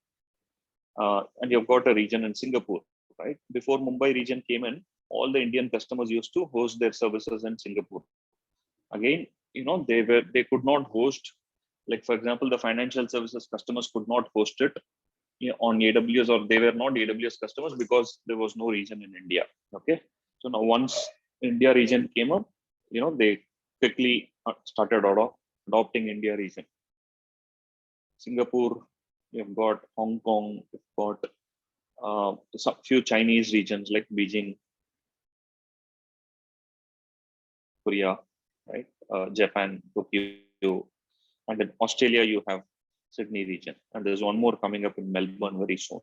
And you've got a region in Singapore, right? Before Mumbai region came in, all the Indian customers used to host their services in Singapore. Again, they could not host, like for example, the financial services customers could not host it on AWS, or they were not AWS customers because there was no region in India. Okay, so now once India region came up, they quickly started adopting India region. Singapore, you've got Hong Kong, you've got some few Chinese regions like Beijing, Korea, right? Japan, Tokyo, and in Australia you have Sydney region, and there's one more coming up in Melbourne very soon.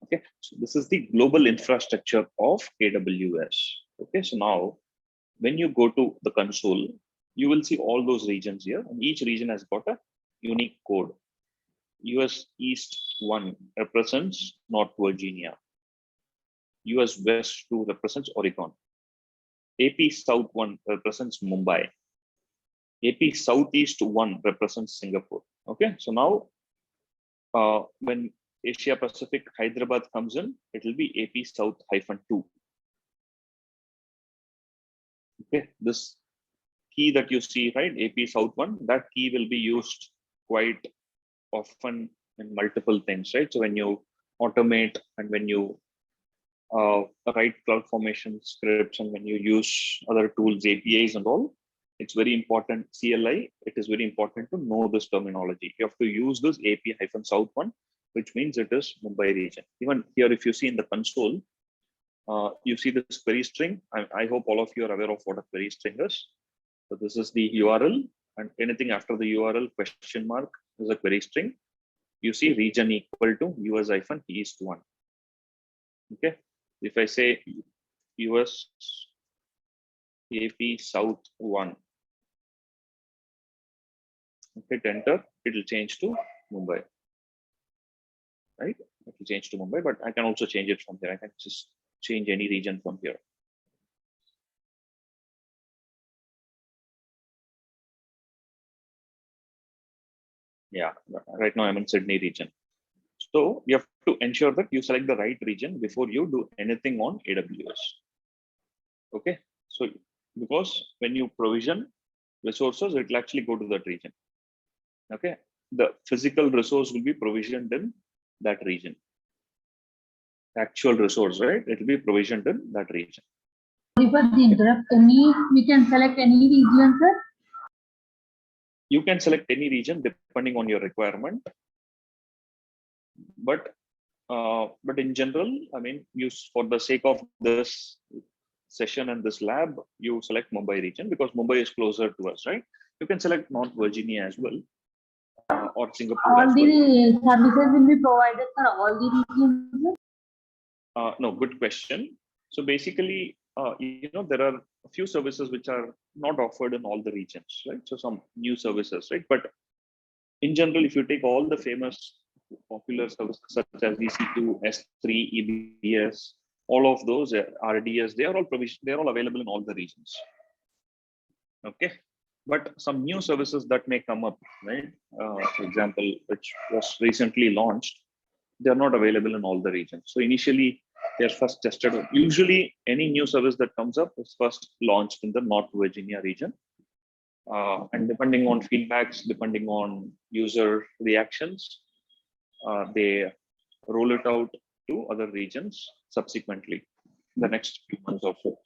Okay, so this is the global infrastructure of AWS. Okay, so now when you go to the console, you will see all those regions here, and each region has got a unique code. US East 1 represents North Virginia. US West 2 represents Oregon. AP South 1 represents Mumbai. AP Southeast 1 represents Singapore. Okay, so now when Asia Pacific Hyderabad comes in, it will be AP South -2. Okay, this key that you see, right, AP South 1, that key will be used quite often in multiple things, right? So when you automate and when you write CloudFormation scripts, and when you use other tools, APIs and all, it's very important. CLI, it is very important to know this terminology. You have to use this AP-South one, which means it is Mumbai region. Even here, if you see in the console, you see this query string. I hope all of you are aware of what a query string is. So this is the URL, and anything after the URL question mark is a query string. You see region equal to US-East1. Okay. If I say US AP South 1, hit enter, it will change to Mumbai. Right? It will change to Mumbai, but I can also change it from here. I can just change any region from here. Yeah, right now I'm in Sydney region. So you have to ensure that you select the right region before you do anything on AWS. Okay, so because when you provision resources, it will actually go to that region. Okay, the physical resource will be provisioned in that region. Actual resource, right? It will be provisioned in that region. We can select any region, sir? You can select any region depending on your requirement. But in general, I mean, for the sake of this session and this lab, you select Mumbai region because Mumbai is closer to us, right? You can select North Virginia as well, or Singapore. All the services will be provided for all the regions. No, good question. So basically, there are a few services which are not offered in all the regions, right? So some new services, right? But in general, if you take all the famous popular services such as EC2, S3, EBS, all of those RDS, they are all available in all the regions. Okay, but some new services that may come up, right? For example, which was recently launched, they are not available in all the regions. So initially, they're first tested. Usually, any new service that comes up is first launched in the North Virginia region. And depending on feedbacks, depending on user reactions, they roll it out to other regions subsequently, the next few months or so,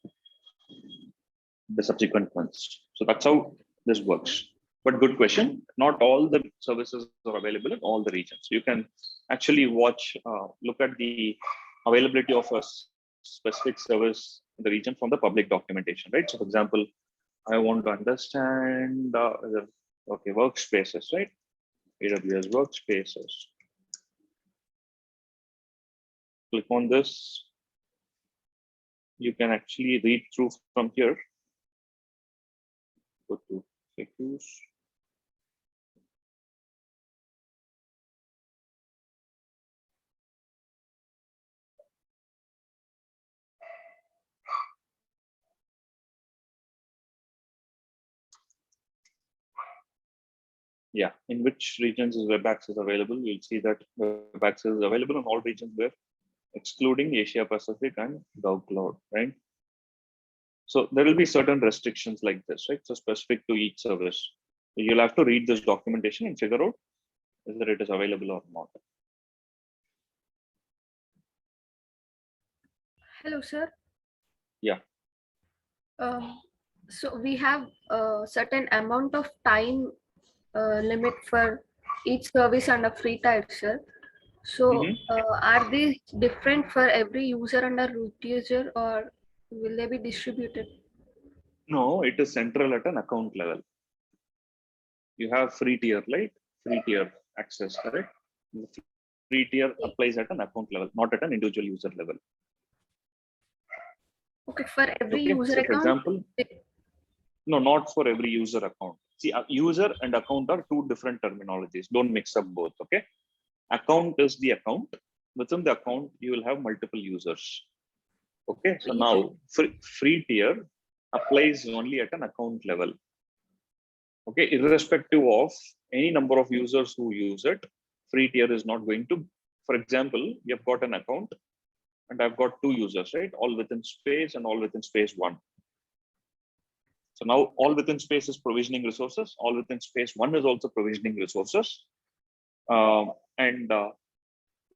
the subsequent months. So that's how this works. But good question. Not all the services are available in all the regions. You can actually look at the availability of a specific service in the region from the public documentation, right? So for example, I want to understand, workspaces, right? AWS workspaces. Click on this. You can actually read through from here. Go to FAQs. Yeah, in which regions is web access available? You'll see that web access is available in all regions where, excluding Asia Pacific and GovCloud, right? So there will be certain restrictions like this, right? So specific to each service. So you'll have to read this documentation and figure out whether it is available or not. Hello, sir. Yeah. So we have a certain amount of time limit for each service under free tier, sir. So are these different for every user under root user, or will they be distributed? No, it is central at an account level. You have free tier, right? Free tier access, correct? The free tier applies at an account level, not at an individual user level. Okay, for every user so account? For example, no, not for every user account. See, a user and account are two different terminologies. Don't mix up both, okay? Account is the account. Within the account, you will have multiple users. Okay, so now free tier applies only at an account level. Okay, irrespective of any number of users who use it, free tier is not going to, for example, you've got an account and I've got two users, right? All within space and all within space one. So now all within space is provisioning resources. All within space one is also provisioning resources.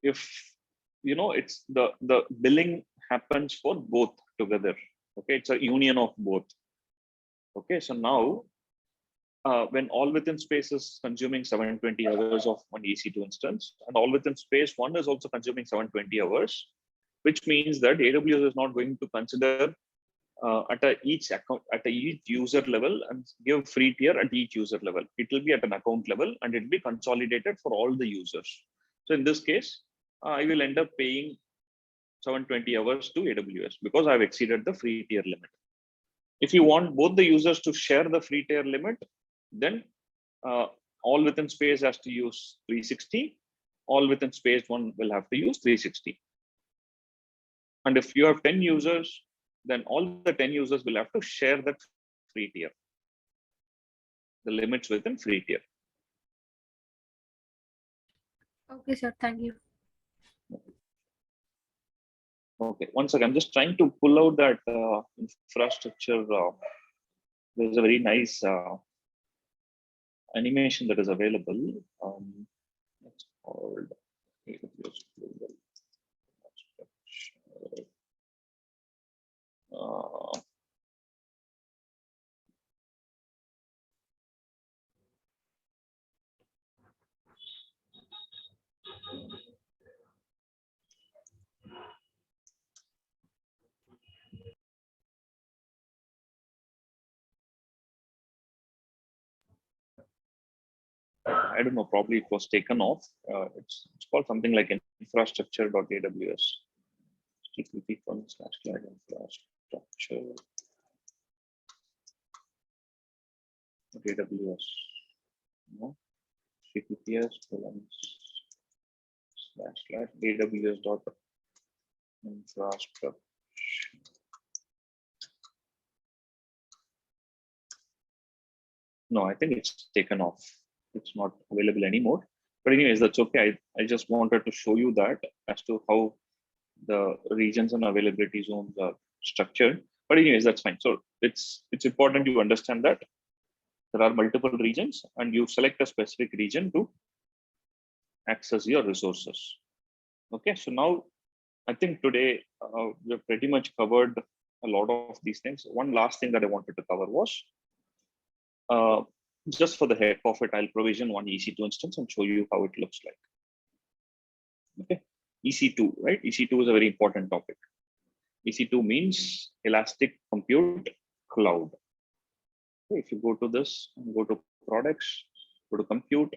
If it's the billing happens for both together. Okay, it's a union of both. Okay, so now when all within space is consuming 720 hours of one EC2 instance, and all within space one is also consuming 720 hours, which means that AWS is not going to consider each account at each user level and give free tier at each user level. It will be at an account level and it will be consolidated for all the users. So in this case, I will end up paying 720 hours to AWS because I've exceeded the free tier limit. If you want both the users to share the free tier limit, then all within space has to use 360. All within space one will have to use 360. And if you have 10 users, then all the 10 users will have to share that free tier, the limits within free tier. Okay, sir. Thank you. Okay, one second. I'm just trying to pull out that infrastructure. There's a very nice animation that is available. It's called AWS Global. I don't know, probably it was taken off. It's called something like infrastructure.aws. infrastructure. AWS. No. https://aws.infrastructure. No, I think it's taken off. It's not available anymore. But anyways, that's okay. I just wanted to show you that as to how the regions and availability zones are structured. But anyways, that's fine. So it's important you understand that there are multiple regions and you select a specific region to access your resources. Okay, so now I think today we've pretty much covered a lot of these things. One last thing that I wanted to cover was just for the heck of it, I'll provision one EC2 instance and show you how it looks like. Okay, EC2, right? EC2 is a very important topic. EC2 means Elastic Compute Cloud. Okay, if you go to this and go to products, go to compute,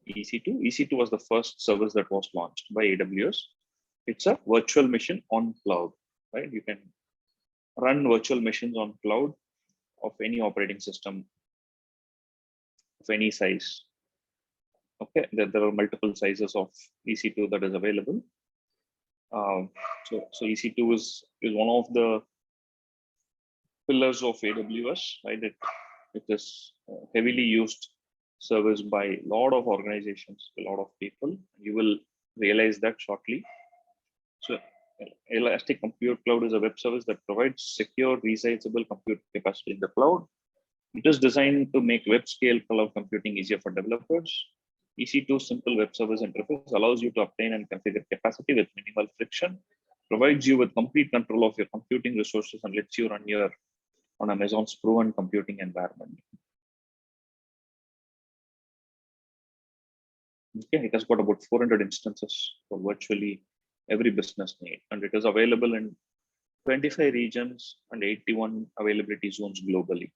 EC2. EC2 was the first service that was launched by AWS. It's a virtual machine on cloud, right? You can run virtual machines on cloud of any operating system of any size. Okay, there are multiple sizes of EC2 that is available. So EC2 is one of the pillars of AWS, right? It is heavily used service by a lot of organizations, a lot of people. You will realize that shortly. So Elastic Compute Cloud is a web service that provides secure, resizable compute capacity in the cloud. It is designed to make web scale cloud computing easier for developers. EC2 simple web service interface allows you to obtain and configure capacity with minimal friction, provides you with complete control of your computing resources, and lets you run on Amazon's proven computing environment. Okay, it has got about 400 instances for virtually every business need, and it is available in 25 regions and 81 availability zones globally.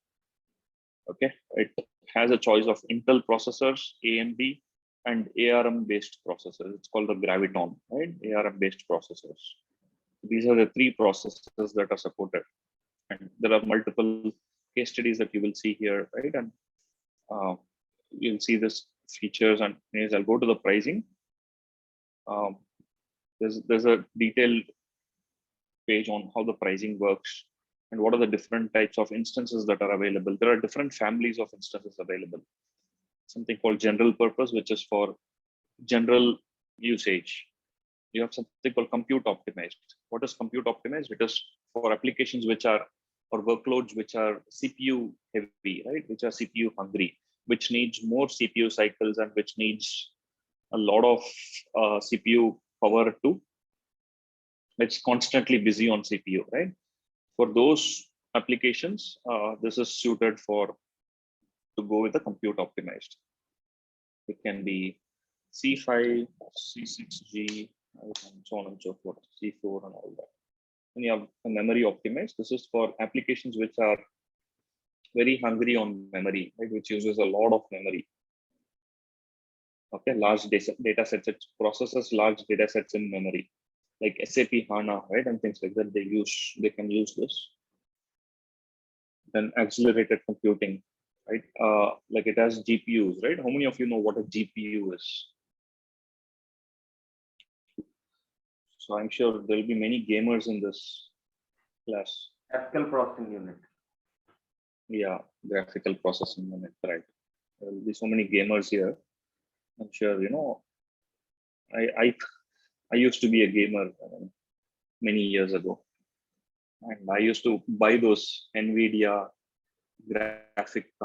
Okay, it has a choice of Intel processors, AMD, and ARM-based processors. It's called the Graviton, right? ARM-based processors. These are the three processors that are supported, and there are multiple case studies that you will see here, right? And you'll see this features, and as I'll go to the pricing. There's a detailed page on how the pricing works and what are the different types of instances that are available. There are different families of instances available. Something called general purpose, which is for general usage. You have something called compute optimized. What is compute optimized? It is for applications which are, or workloads which are CPU heavy, right? Which are CPU hungry, which needs more CPU cycles and which needs a lot of CPU power to it's constantly busy on CPU, right? For those applications, this is suited to go with the compute optimized. It can be C5, C6G, and so on and so forth, C4 and all that. And you have a memory optimized. This is for applications which are very hungry on memory, right? Which uses a lot of memory. Okay, large data sets, it processes large data sets in memory, like SAP HANA, right? And things like that. They can use this. Then accelerated computing, right? Like it has GPUs, right? How many of you know what a GPU is? So I'm sure there will be many gamers in this class. Graphical processing unit. Yeah, graphical processing unit, right? There will be so many gamers here. I'm sure, you know, I used to be a gamer many years ago, and I used to buy those NVIDIA graphics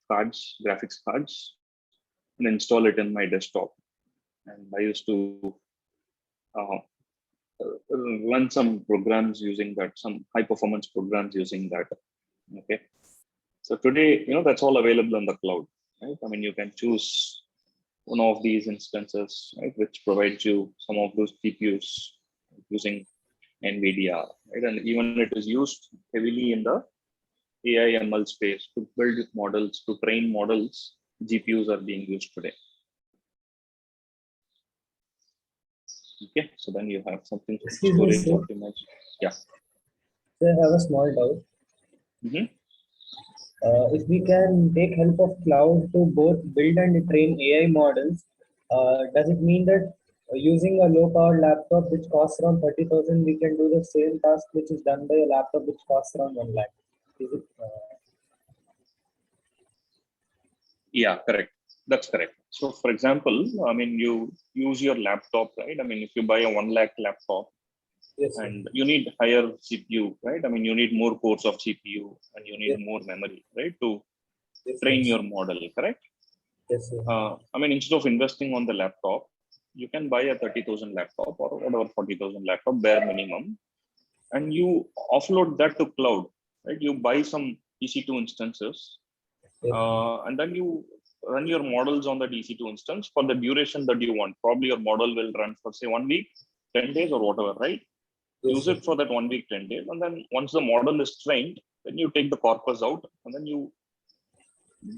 cards, and install it in my desktop. And I used to run some programs using that, some high performance programs using that. Okay, so today, you know, that's all available on the cloud, right? I mean, you can choose one of these instances, right, which provides you some of those GPUs using NVIDIA, right? And even it is used heavily in the AI ML space to build models, to train models. GPUs are being used today. Okay, so then you have something Excuse me, storage sir. optimized. Yeah. So I have a small doubt. Mhm. If we can take help of cloud to both build and train AI models, does it mean that using a low-power laptop which costs around 30,000, we can do the same task which is done by a laptop which costs around 1 lakh? Is it? Yeah, correct. That's correct. So, for example, I mean, you use your laptop, right? I mean, if you buy a 1 lakh laptop, Yes, sir. and you need higher CPU, right? I mean, you need more cores of CPU and you need Yes. more memory, right, to Yes, train yes. your model, correct? Yes, sir. I mean, instead of investing on the laptop, you can buy a 30,000 laptop or whatever 40,000 laptop, bare minimum, and you offload that to cloud, right? You buy some EC2 instances, Yes. and then you run your models on that EC2 instance for the duration that you want. Probably your model will run for say 1 week, 10 days or whatever, right? Yes, Use sir. it for that 1 week, 10 days. And then once the model is trained, then you take the corpus out and then you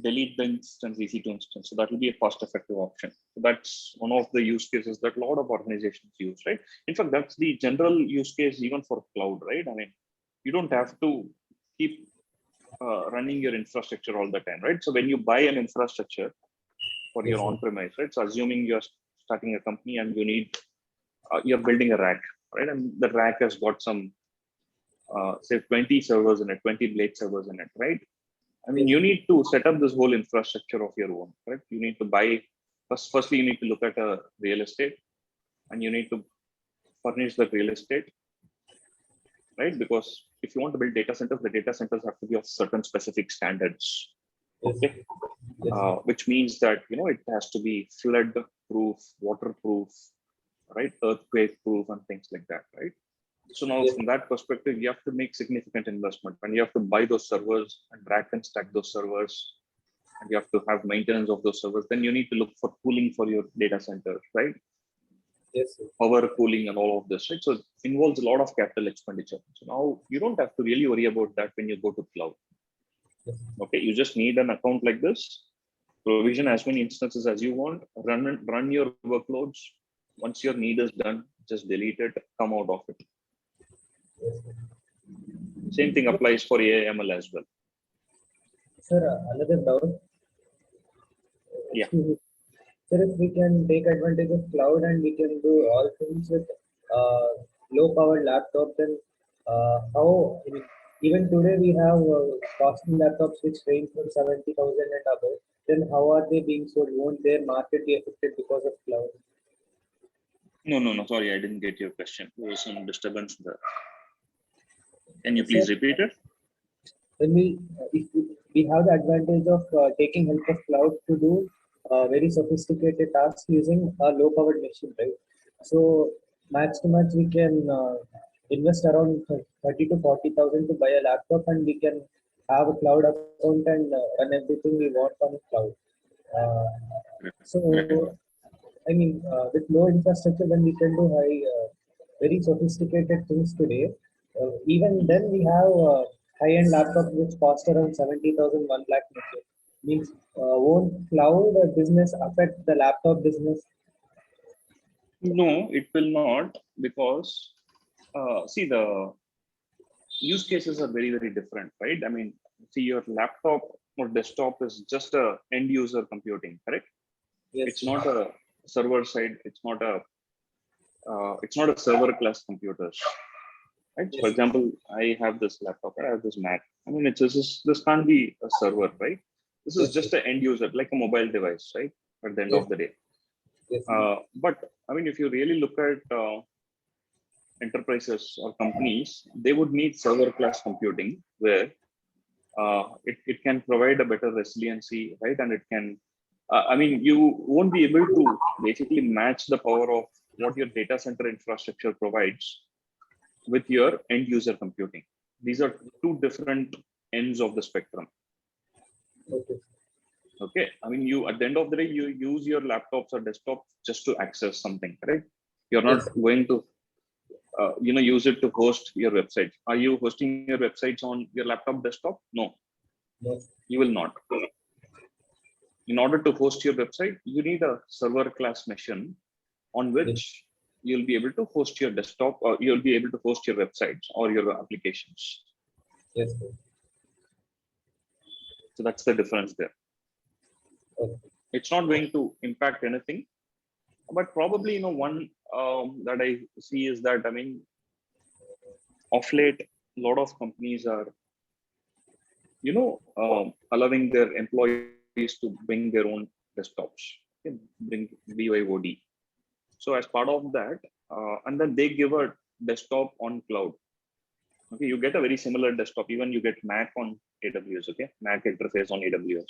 delete the instance, EC2 instance. So that will be a cost effective option. So that's one of the use cases that a lot of organizations use, right? In fact, that's the general use case even for cloud, right? I mean, you don't have to keep running your infrastructure all the time, right? So when you buy an infrastructure for your Yes, sir. on-premise, right? So assuming you're starting a company and you need, you're building a rack, right? And the rack has got some, say 20 servers in it, 20 blade servers in it, right? I mean, you need to set up this whole infrastructure of your own, right? You need to buy, firstly, you need to look at a real estate and you need to furnish the real estate, right? Because if you want to build data centers, the data centers have to be of certain specific standards, Yes. okay? Yes. Which means that, you know, it has to be flood proof, waterproof, right? Earthquake proof and things like that, right? So now Yes. from that perspective, you have to make significant investment and you have to buy those servers and rack and stack those servers. And you have to have maintenance of those servers. Then you need to look for cooling for your data center, right? Yes, sir. Power cooling and all of this, right? So it involves a lot of capital expenditure. So now you don't have to really worry about that when you go to cloud. Yes. Okay, you just need an account like this, provision as many instances as you want, run your workloads. Once your need is done, just delete it, come out of it. Yes, sir. Same thing applies for AIML as well. Sir, another doubt. Yeah. Excuse me. Sir, if we can take advantage of cloud and we can do all things with low-powered laptop, then how? I mean, even today we have costing laptops which range from 70,000 and above. Then how are they being sold? Won't their market be affected because of cloud? No. Sorry, I didn't get your question. There was some disturbance there. Can you Sir, please repeat it? when if we have the advantage of taking help of cloud to do very sophisticated tasks using a low-powered machine, right? So max to max we can invest around 30 to 40,000 to buy a laptop, and we can have a cloud account and run everything we want on cloud. So I mean, with low infrastructure, then we can do very sophisticated things today. Even then, we have high-end laptop which cost around 70,000, 1 lakh. Means won't cloud business affect the laptop business? No, it will not, because see, the use cases are very, very different, right? I mean, see, your laptop or desktop is just a end user computing, correct? Yes. It's not a server side. It's not a server class computers, right? Yes. For example, I have this laptop, I have this Mac. I mean, this can't be a server, right? This is Yes, just an end user, like a mobile device, right? At the end of the day. Yes. But I mean, if you really look at enterprises or companies, they would need server class computing where it can provide a better resiliency, right? And it can, I mean, you won't be able to basically match the power of what your data center infrastructure provides with your end user computing. These are two different ends of the spectrum. Okay. Okay, I mean, you at the end of the day, you use your laptops or desktops just to access something, right? You're not Yes. going to use it to host your website. Are you hosting your websites on your laptop, desktop? No, Yes. you will not. In order to host your website, you need a server class machine on which you'll be able to host your desktop, or you'll be able to host your websites or your applications. Yes. So that's the difference there. Okay. It's not going to impact anything, but probably, one that I see is that, I mean, of late, a lot of companies are, allowing their employees to bring their own desktops, okay, bring BYOD. So as part of that, and then they give a desktop on cloud. Okay, you get a very similar desktop. Even you get Mac on AWS. Okay, Mac interface on AWS.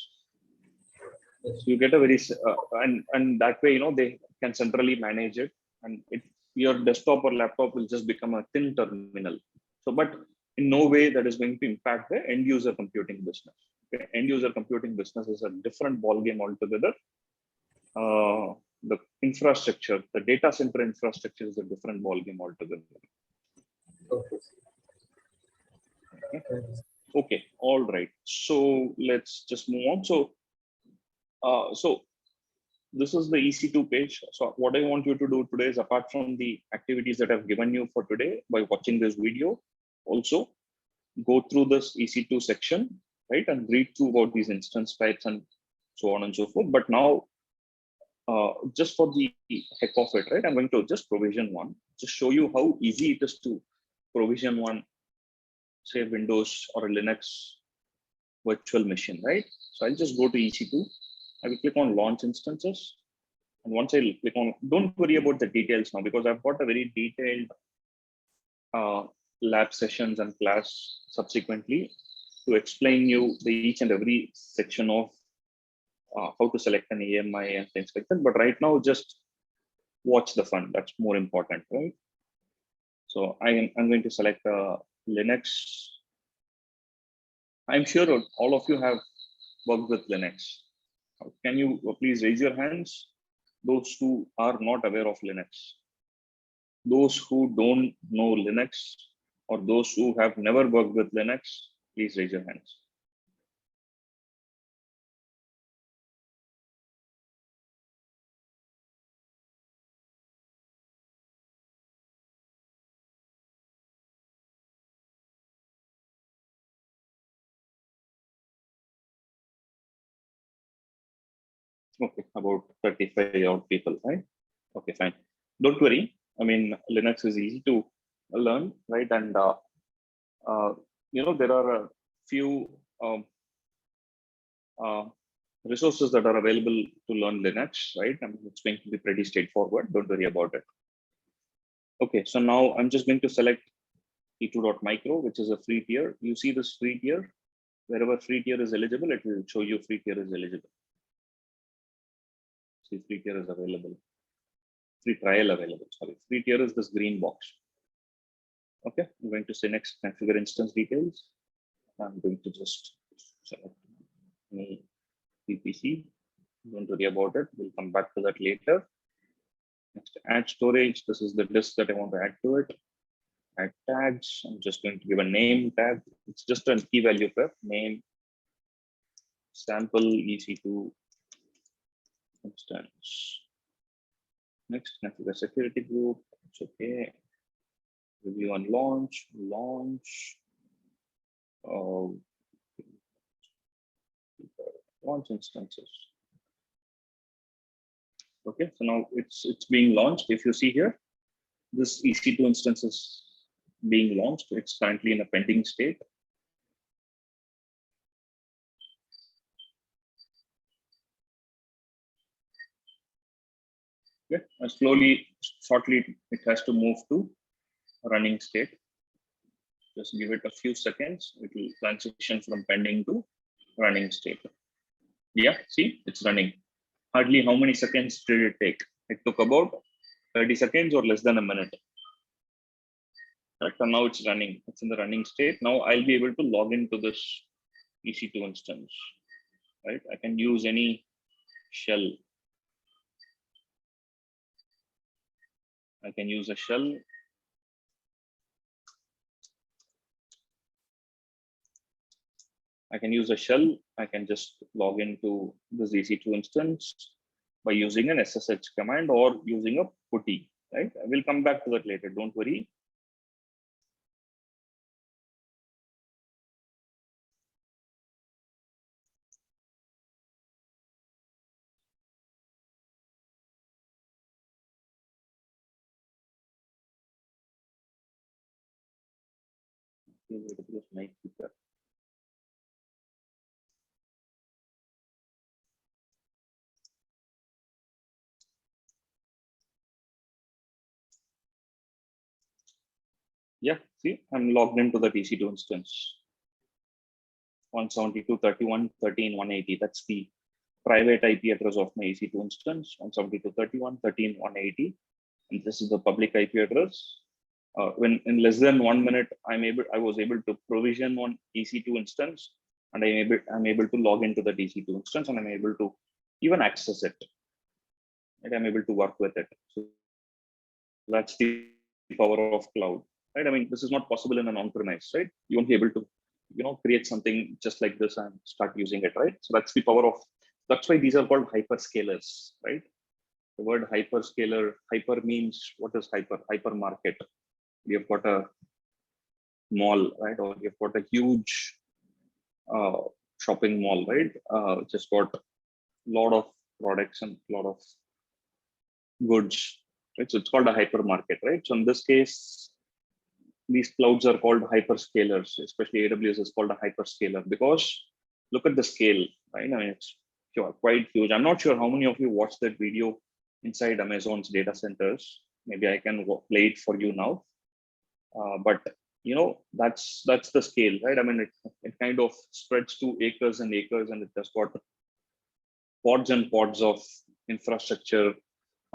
So you get a very and that way, they can centrally manage it, and your desktop or laptop will just become a thin terminal. So, but in no way that is going to impact the end user computing business. Okay? End user computing business is a different ballgame altogether. The infrastructure, the data center infrastructure is a different ballgame altogether. Okay. Okay, all right. So let's just move on. So this is the EC2 page. So what I want you to do today is, apart from the activities that I've given you for today by watching this video, also go through this EC2 section, right, and read through about these instance types and so on and so forth. But now, just for the heck of it, right, I'm going to just provision one, just show you how easy it is to provision one, say Windows or a Linux virtual machine, right? So I'll just go to EC2. I will click on launch instances. And once I click on, don't worry about the details now, because I've got a very detailed lab sessions and class subsequently to explain you the each and every section of how to select an AMI and things like that. But right now, just watch the fun. That's more important, right? So I'm going to select Linux. I'm sure all of you have worked with Linux. Can you please raise your hands? Those who are not aware of Linux. Those who don't know Linux, or those who have never worked with Linux, please raise your hands. Okay, about 35 odd people, right? Okay, fine. Don't worry. I mean, Linux is easy to learn, right? And there are a few resources that are available to learn Linux, right? I mean, it's going to be pretty straightforward. Don't worry about it. Okay, so now I'm just going to select e2.micro, which is a free tier. You see this free tier? Wherever free tier is eligible, it will show you free tier is eligible. See, free tier is available. free trial available. Sorry, free tier is this green box. Okay, I'm going to say next, configure instance details. I'm going to just select any VPC. Don't worry about it. We'll come back to that later. Next, add storage. This is the disk that I want to add to it. Add tags. I'm just going to give a name tag. It's just a key value pair. Name, sample, EC2 instance. Next, configure security group. It's okay. Review and launch. Launch instances. Okay, so now it's being launched. If you see here, this EC2 instance is being launched. It's currently in a pending state. Okay, and slowly, shortly, it has to move to running state. Just give it a few seconds. It will transition from pending to running state. Yeah, see, it's running. Hardly how many seconds did it take? It took about 30 seconds or less than a minute. Correct. And now it's running. It's in the running state. Now I'll be able to log into this EC2 instance. Right. I can use any shell. I can use a shell. I can use a shell. I can just log into this EC2 instance by using an SSH command or using a putty. Right. I will come back to that later. Don't worry. Yeah, see, I'm logged into the EC2 instance. 172.31.13.180. That's the private IP address of my EC2 instance. 172.31.13.180. And this is the public IP address. When in less than 1 minute, I was able to provision one EC2 instance, and I'm able to log into the EC2 instance, and I'm able to even access it. And I'm able to work with it. So that's the power of cloud. Right? I mean, this is not possible in an on-premise, right? You won't be able to, create something just like this and start using it, right? So that's the power of. That's why these are called hyperscalers, right? The word hyperscaler, hyper means what is hyper? Hypermarket. We have got a mall, right? Or we have got a huge shopping mall, right? Just got a lot of products and a lot of goods, right? So it's called a hypermarket, right? So in this case, these clouds are called hyperscalers, especially AWS is called a hyperscaler because look at the scale, right? I mean, it's quite huge. I'm not sure how many of you watched that video inside Amazon's data centers. Maybe I can play it for you now. But that's the scale, right? I mean, it kind of spreads to acres and acres, and it has got pods and pods of infrastructure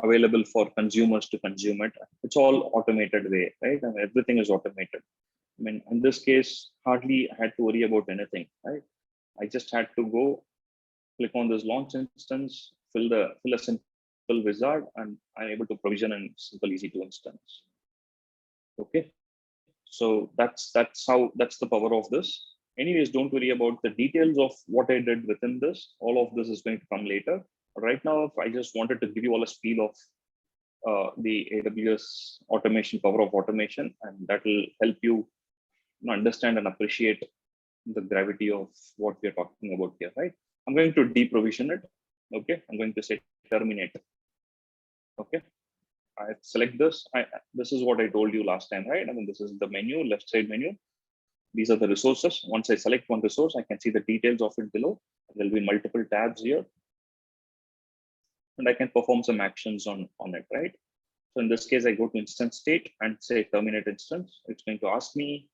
available for consumers to consume it. It's all automated way, right? I mean, everything is automated. I mean, in this case, hardly had to worry about anything, right? I just had to go click on this launch instance, fill a simple wizard, and I'm able to provision a simple EC2 instance. Okay, so that's the power of this. Anyways, don't worry about the details of what I did within this. All of this is going to come later. Right now, I just wanted to give you all a spiel of the AWS automation, power of automation, and that will help you understand and appreciate the gravity of what we're talking about here, right? I'm going to deprovision it. Okay, I'm going to say terminate. Okay, I select this. This is what I told you last time, right? I mean, this is the menu, left side menu. These are the resources. Once I select one resource, I can see the details of it below. There'll be multiple tabs here. And I can perform some actions on it, right? So in this case, I go to instance state and say terminate instance. It's going to ask me,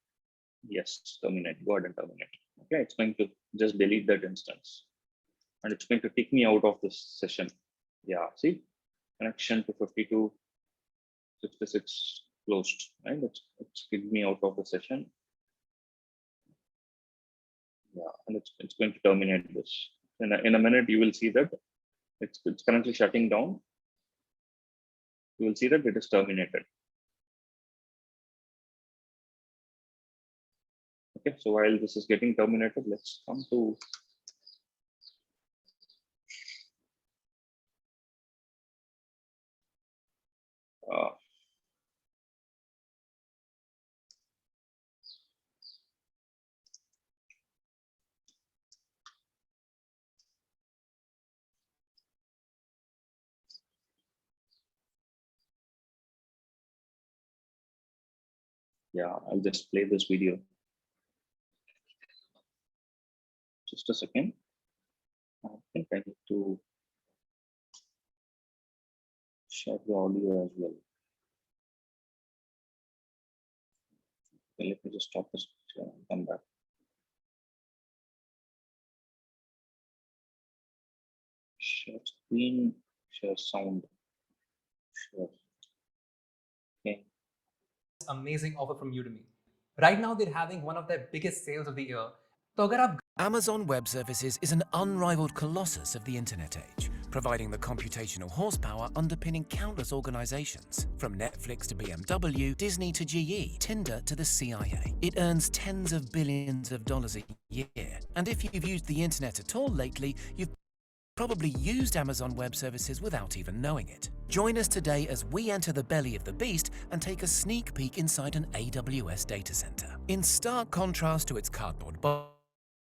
yes, terminate, go ahead and terminate. Okay, it's going to just delete that instance. And it's going to kick me out of this session. Yeah, see, connection to 52 56 closed, right? It's kicked me out of the session. Yeah, and it's going to terminate this. In a minute, you will see that it's currently shutting down. You will see that it is terminated. Okay, so while this is getting terminated, let's come to yeah, I'll just play this video. Just a second. I think I need to share the audio as well. Okay, let me just stop this and come back. Share screen, share sound. Share. Okay. Amazing offer from Udemy. Right now, they're having one of their biggest sales of the year. So agar aap Amazon Web Services is an unrivaled colossus of the internet age, providing the computational horsepower underpinning countless organizations. From Netflix to BMW, Disney to GE, Tinder to the CIA. It earns tens of billions of dollars a year. And if you've used the internet at all lately, you've probably used Amazon Web Services without even knowing it. Join us today as we enter the belly of the beast and take a sneak peek inside an AWS data center. In stark contrast to its cardboard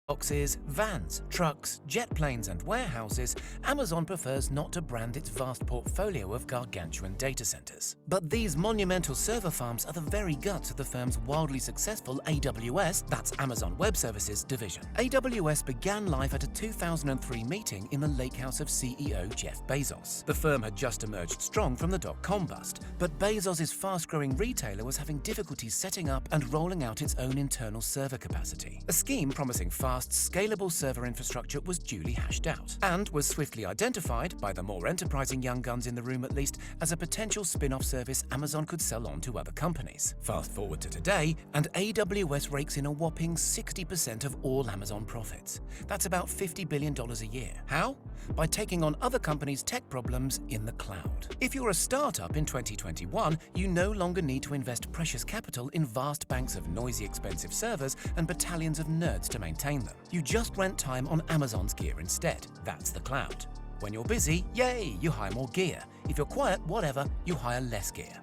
boxes, vans, trucks, jet planes and warehouses, Amazon prefers not to brand its vast portfolio of gargantuan data centers. But these monumental server farms are the very guts of the firm's wildly successful AWS, that's Amazon Web Services division. AWS began life at a 2003 meeting in the lake house of CEO Jeff Bezos. The firm had just emerged strong from the dot-com bust, but Bezos' fast-growing retailer was having difficulties setting up and rolling out its own internal server capacity. A scheme promising fast, scalable server infrastructure was duly hashed out and was swiftly identified, by the more enterprising young guns in the room at least, as a potential spin-off service Amazon could sell on to other companies. Fast forward to today, and AWS rakes in a whopping 60% of all Amazon profits. That's about $50 billion a year. How? By taking on other companies' tech problems in the cloud. If you're a startup in 2021, you no longer need to invest precious capital in vast banks of noisy, expensive servers and battalions of nerds to maintain them. You just rent time on Amazon's gear instead. That's the cloud. When you're busy, yay, you hire more gear. If you're quiet, whatever, you hire less gear.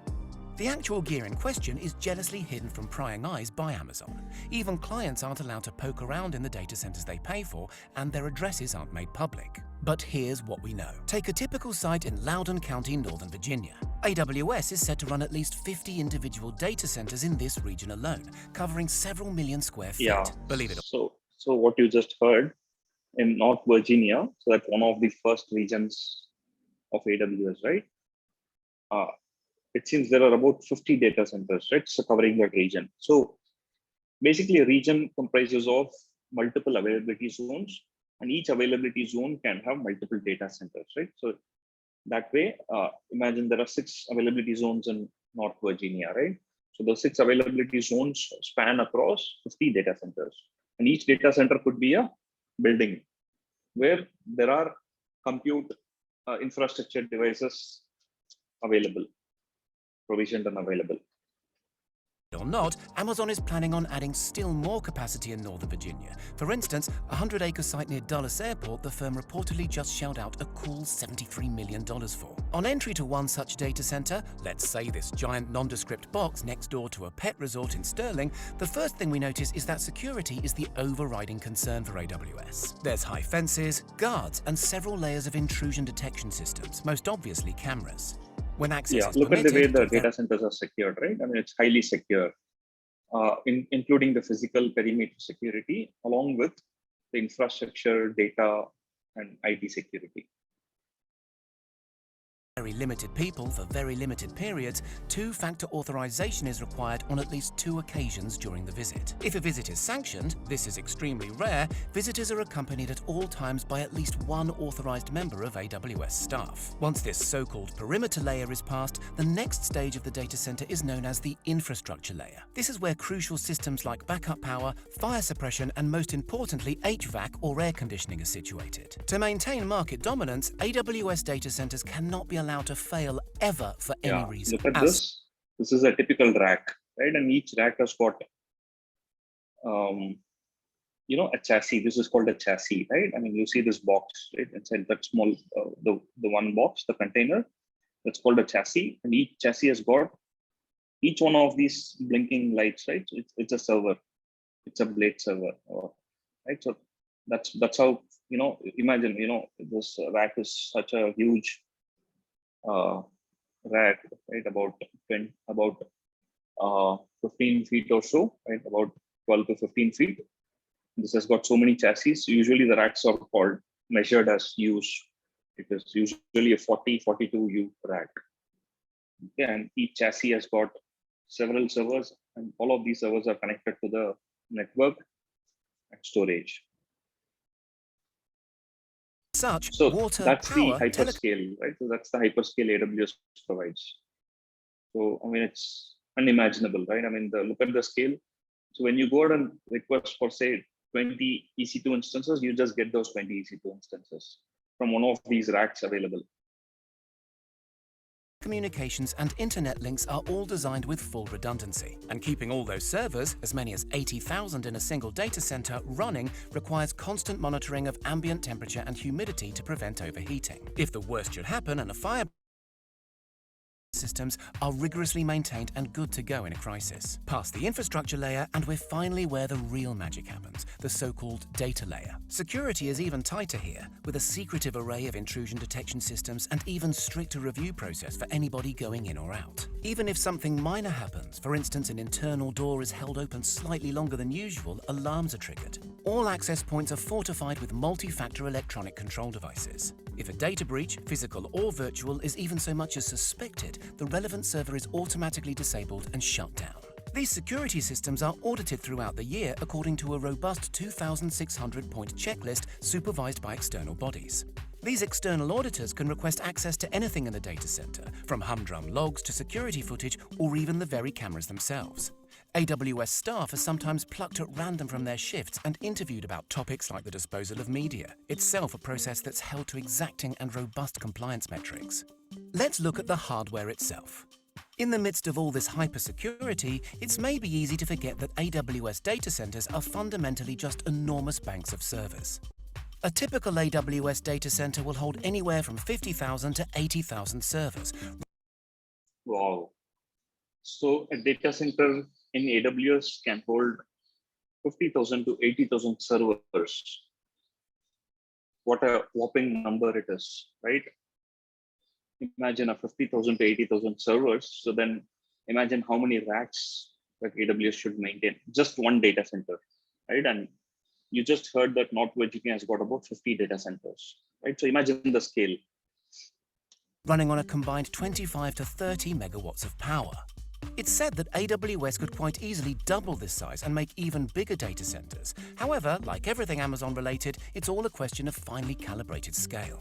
The actual gear in question is jealously hidden from prying eyes by Amazon. Even clients aren't allowed to poke around in the data centers they pay for, and their addresses aren't made public. But here's what we know. Take a typical site in Loudoun County, Northern Virginia. AWS is said to run at least 50 individual data centers in this region alone, covering several million square feet. Yeah. Believe it or So what you just heard in North Virginia, so that's one of the first regions of AWS, right? It seems there are about 50 data centers, right? So covering that region. So basically a region comprises of multiple availability zones, and each availability zone can have multiple data centers, right? So that way, imagine there are 6 availability zones in North Virginia, right? So the 6 availability zones span across 50 data centers. And each data center could be a building where there are compute infrastructure devices available, provisioned and available. or not, Amazon is planning on adding still more capacity in Northern Virginia. For instance, a 100-acre site near Dulles Airport the firm reportedly just shelled out a cool $73 million for. On entry to one such data center, let's say this giant nondescript box next door to a pet resort in Sterling, the first thing we notice is that security is the overriding concern for AWS. There's high fences, guards, and several layers of intrusion detection systems, most obviously cameras. When access is look at the way permitted, the data centers are secured, right? I mean, it's highly secure, including the physical perimeter security, along with the infrastructure, data, and IT security. very limited people for very limited periods, two-factor authorization is required on at least 2 occasions during the visit. If a visit is sanctioned, this is extremely rare, visitors are accompanied at all times by at least one authorized member of AWS staff. Once this so-called perimeter layer is passed, the next stage of the data center is known as the infrastructure layer. This is where crucial systems like backup power, fire suppression, and most importantly, HVAC or air conditioning are situated. To maintain market dominance, AWS data centers cannot be allowed to fail ever for any reason. Look at this. This is a typical rack, right? And each rack has got, a chassis. This is called a chassis, right? I mean, you see this box, right? Inside that small, the one box, the container, that's called a chassis. And each chassis has got each one of these blinking lights, right? It's a server. It's a blade server, right? So that's how, imagine, this rack is such a huge rack, right? About 15 feet or so, right? About 12 to 15 feet. This has got so many chassis. Usually the racks are measured as U's. It is usually a 42 U rack. Okay, and each chassis has got several servers, and all of these servers are connected to the network and storage. So that's the hyperscale, right? So that's the hyperscale AWS provides. So, I mean, it's unimaginable, right? I mean, look at the scale. So when you go out and request for, say, 20 EC2 instances, you just get those 20 EC2 instances from one of these racks available. Communications and internet links are all designed with full redundancy, and keeping all those servers, as many as 80,000 in a single data center, running requires constant monitoring of ambient temperature and humidity to prevent overheating. If the worst should happen and a fire systems are rigorously maintained and good to go in a crisis. Past the infrastructure layer, and we're finally where the real magic happens, the so-called data layer. Security is even tighter here, with a secretive array of intrusion detection systems and even stricter review process for anybody going in or out. Even if something minor happens, for instance an internal door is held open slightly longer than usual, alarms are triggered. All access points are fortified with multi-factor electronic control devices. If a data breach, physical or virtual, is even so much as suspected, the relevant server is automatically disabled and shut down. These security systems are audited throughout the year according to a robust 2,600-point checklist supervised by external bodies. These external auditors can request access to anything in the data center, from humdrum logs to security footage or even the very cameras themselves. AWS staff are sometimes plucked at random from their shifts and interviewed about topics like the disposal of media, itself a process that's held to exacting and robust compliance metrics. Let's look at the hardware itself. In the midst of all this hypersecurity, it's maybe easy to forget that AWS data centers are fundamentally just enormous banks of servers. A typical AWS data center will hold anywhere from 50,000 to 80,000 servers. Wow. So a data center in AWS can hold 50,000 to 80,000 servers. What a whopping number it is, right? Imagine a 50,000 to 80,000 servers. So then imagine how many racks that AWS should maintain. Just one data center, right? And you just heard that NorthVirginia has got about 50 data centers, right? So imagine the scale. Running on a combined 25 to 30 megawatts of power. It's said that AWS could quite easily double this size and make even bigger data centers. However, like everything Amazon related, it's all a question of finely calibrated scale.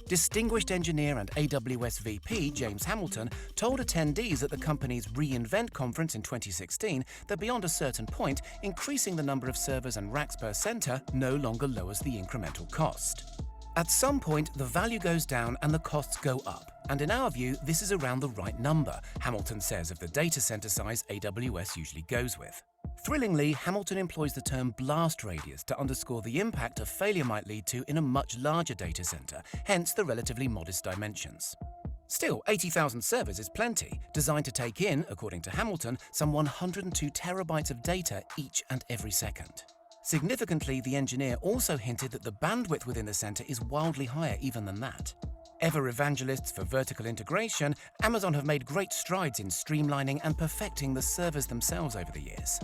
Distinguished engineer and AWS VP James Hamilton told attendees at the company's reInvent conference in 2016 that beyond a certain point, increasing the number of servers and racks per center no longer lowers the incremental cost. At some point, the value goes down and the costs go up. And in our view, this is around the right number, Hamilton says of the data center size AWS usually goes with. Thrillingly, Hamilton employs the term blast radius to underscore the impact a failure might lead to in a much larger data center, hence the relatively modest dimensions. Still, 80,000 servers is plenty, designed to take in, according to Hamilton, some 102 terabytes of data each and every second. Significantly, the engineer also hinted that the bandwidth within the center is wildly higher even than that. Ever evangelists for vertical integration, Amazon have made great strides in streamlining and perfecting the servers themselves over the years.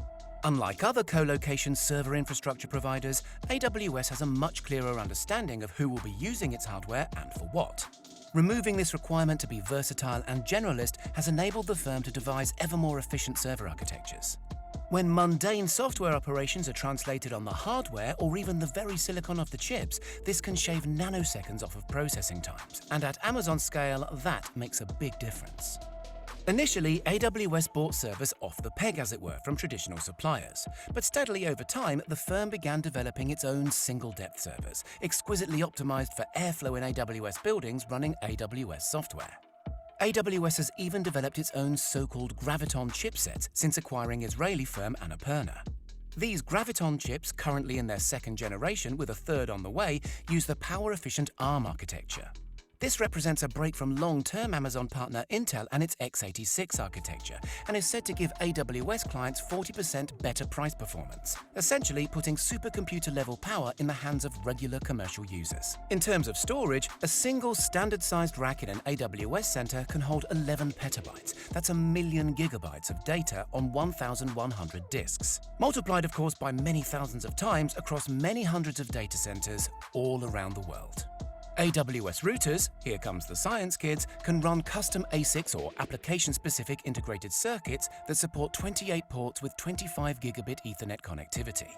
Unlike other co-location server infrastructure providers, AWS has a much clearer understanding of who will be using its hardware and for what. Removing this requirement to be versatile and generalist has enabled the firm to devise ever more efficient server architectures. When mundane software operations are translated on the hardware or even the very silicon of the chips, this can shave nanoseconds off of processing times, and at Amazon scale, that makes a big difference. Initially, AWS bought servers off the peg, as it were, from traditional suppliers. But steadily over time, the firm began developing its own single-depth servers, exquisitely optimized for airflow in AWS buildings running AWS software. AWS has even developed its own so-called Graviton chipsets since acquiring Israeli firm Annapurna. These Graviton chips, currently in their second generation with a third on the way, use the power-efficient ARM architecture. This represents a break from long-term Amazon partner Intel and its x86 architecture, and is said to give AWS clients 40% better price performance, essentially putting supercomputer-level power in the hands of regular commercial users. In terms of storage, a single standard-sized rack in an AWS center can hold 11 petabytes. That's 1,000,000 gigabytes of data on 1,100 disks. Multiplied, of course, by many thousands of times across many hundreds of data centers all around the world. AWS routers, here comes the science kids, can run custom ASICs or application-specific integrated circuits that support 28 ports with 25 gigabit Ethernet connectivity.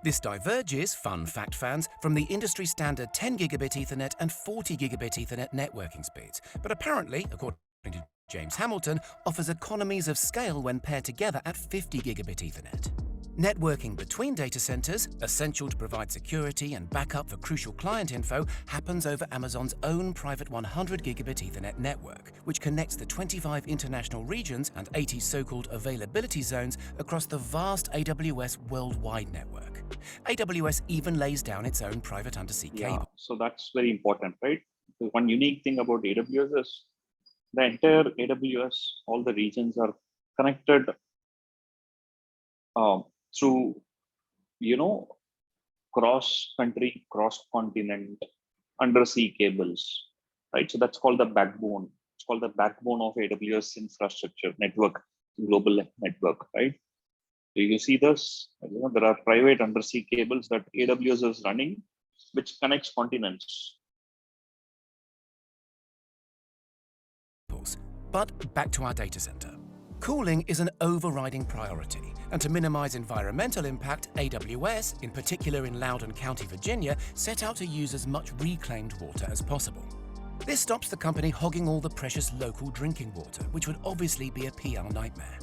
This diverges, fun fact fans, from the industry standard 10 gigabit Ethernet and 40 gigabit Ethernet networking speeds, but apparently, according to James Hamilton, offers economies of scale when paired together at 50 gigabit Ethernet. Networking between data centers, essential to provide security and backup for crucial client info, happens over Amazon's own private 100 gigabit Ethernet network, which connects the 25 international regions and 80 so-called availability zones across the vast AWS worldwide network. AWS even lays down its own private undersea cable. So that's very important, right? The one unique thing about AWS is the entire AWS, all the regions are connected through, cross-country, cross-continent undersea cables, right? So that's called the backbone. It's called the backbone of AWS infrastructure network, global network, right? So you see this, there are private undersea cables that AWS is running, which connects continents. But back to our data center. Cooling is an overriding priority, and to minimize environmental impact, AWS, in particular in Loudoun County, Virginia, set out to use as much reclaimed water as possible. This stops the company hogging all the precious local drinking water, which would obviously be a PR nightmare.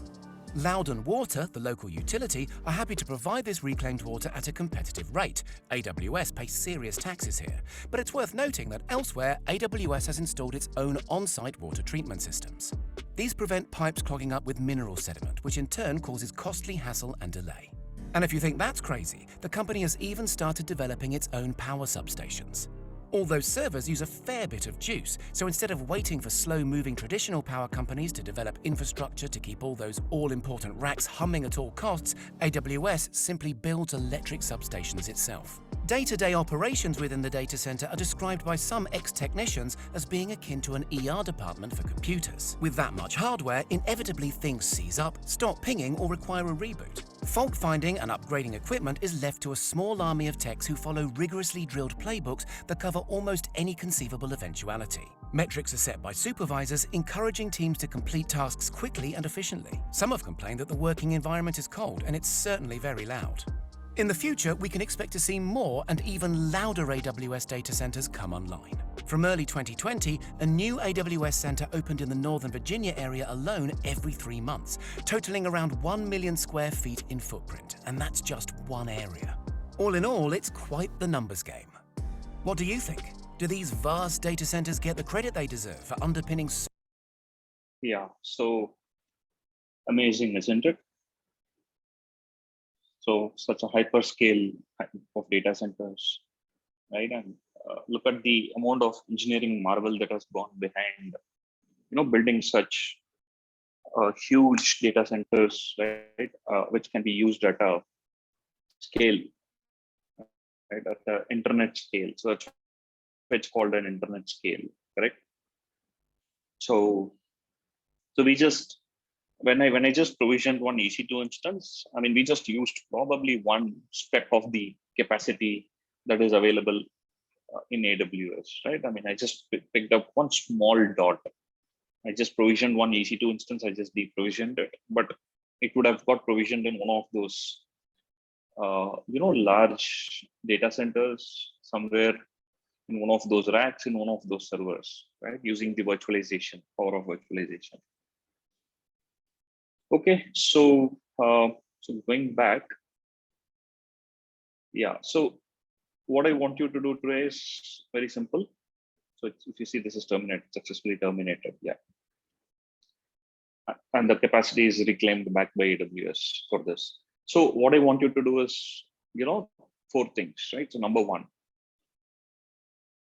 Loudoun Water, the local utility, are happy to provide this reclaimed water at a competitive rate. AWS pays serious taxes here, but it's worth noting that elsewhere, AWS has installed its own on-site water treatment systems. These prevent pipes clogging up with mineral sediment, which in turn causes costly hassle and delay. And if you think that's crazy, the company has even started developing its own power substations. All those servers use a fair bit of juice, so instead of waiting for slow-moving traditional power companies to develop infrastructure to keep all those all-important racks humming at all costs, AWS simply builds electric substations itself. Day-to-day operations within the data center are described by some ex-technicians as being akin to an ER department for computers. With that much hardware, inevitably things seize up, stop pinging, or require a reboot. Fault finding and upgrading equipment is left to a small army of techs who follow rigorously drilled playbooks that cover almost any conceivable eventuality. Metrics are set by supervisors, encouraging teams to complete tasks quickly and efficiently. Some have complained that the working environment is cold, and it's certainly very loud. In the future, we can expect to see more and even louder AWS data centers come online. From early 2020, a new AWS center opened in the Northern Virginia area alone every 3 months, totaling around 1 million square feet in footprint, and that's just one area. All in all, it's quite the numbers game. What do you think? Do these vast data centers get the credit they deserve for underpinning? Yeah, so amazing, isn't it? So such a hyperscale of data centers, right? And look at the amount of engineering marvel that has gone behind, building such huge data centers, right? Which can be used at a scale, right? At the internet scale. So that's what's called an internet scale, correct? So we just, when I just provisioned one EC2 instance, I mean, we just used probably one step of the capacity that is available in AWS, right? I mean, I just picked up one small dot. I just provisioned one EC2 instance. I just deprovisioned it, but it would have got provisioned in one of those, large data centers somewhere in one of those racks in one of those servers, right? Using the virtualization, power of virtualization. Okay, so going back, yeah. So what I want you to do today is very simple. So if you see, this is successfully terminated. Yeah. And the capacity is reclaimed back by AWS for this. So what I want you to do is, 4 things, right? So number 1,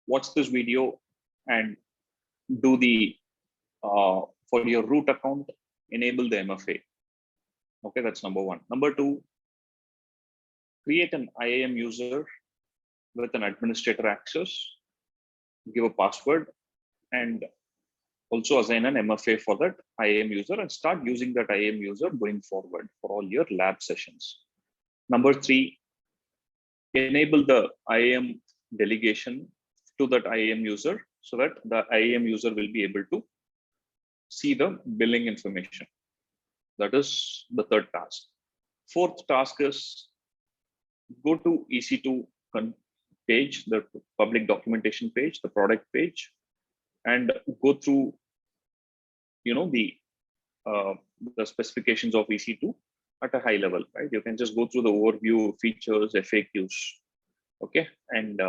watch this video and do the, for your root account, enable the MFA. Okay, that's number 1. Number 2, create an IAM user with an administrator access, give a password, and also assign an MFA for that IAM user and start using that IAM user going forward for all your lab sessions. Number 3, enable the IAM delegation to that IAM user so that the IAM user will be able to see the billing information. That is the 3rd task. 4th task is go to EC2 page, the public documentation page, the product page, and go through, the specifications of EC2 at a high level, right? You can just go through the overview, features, FAQs. Okay, and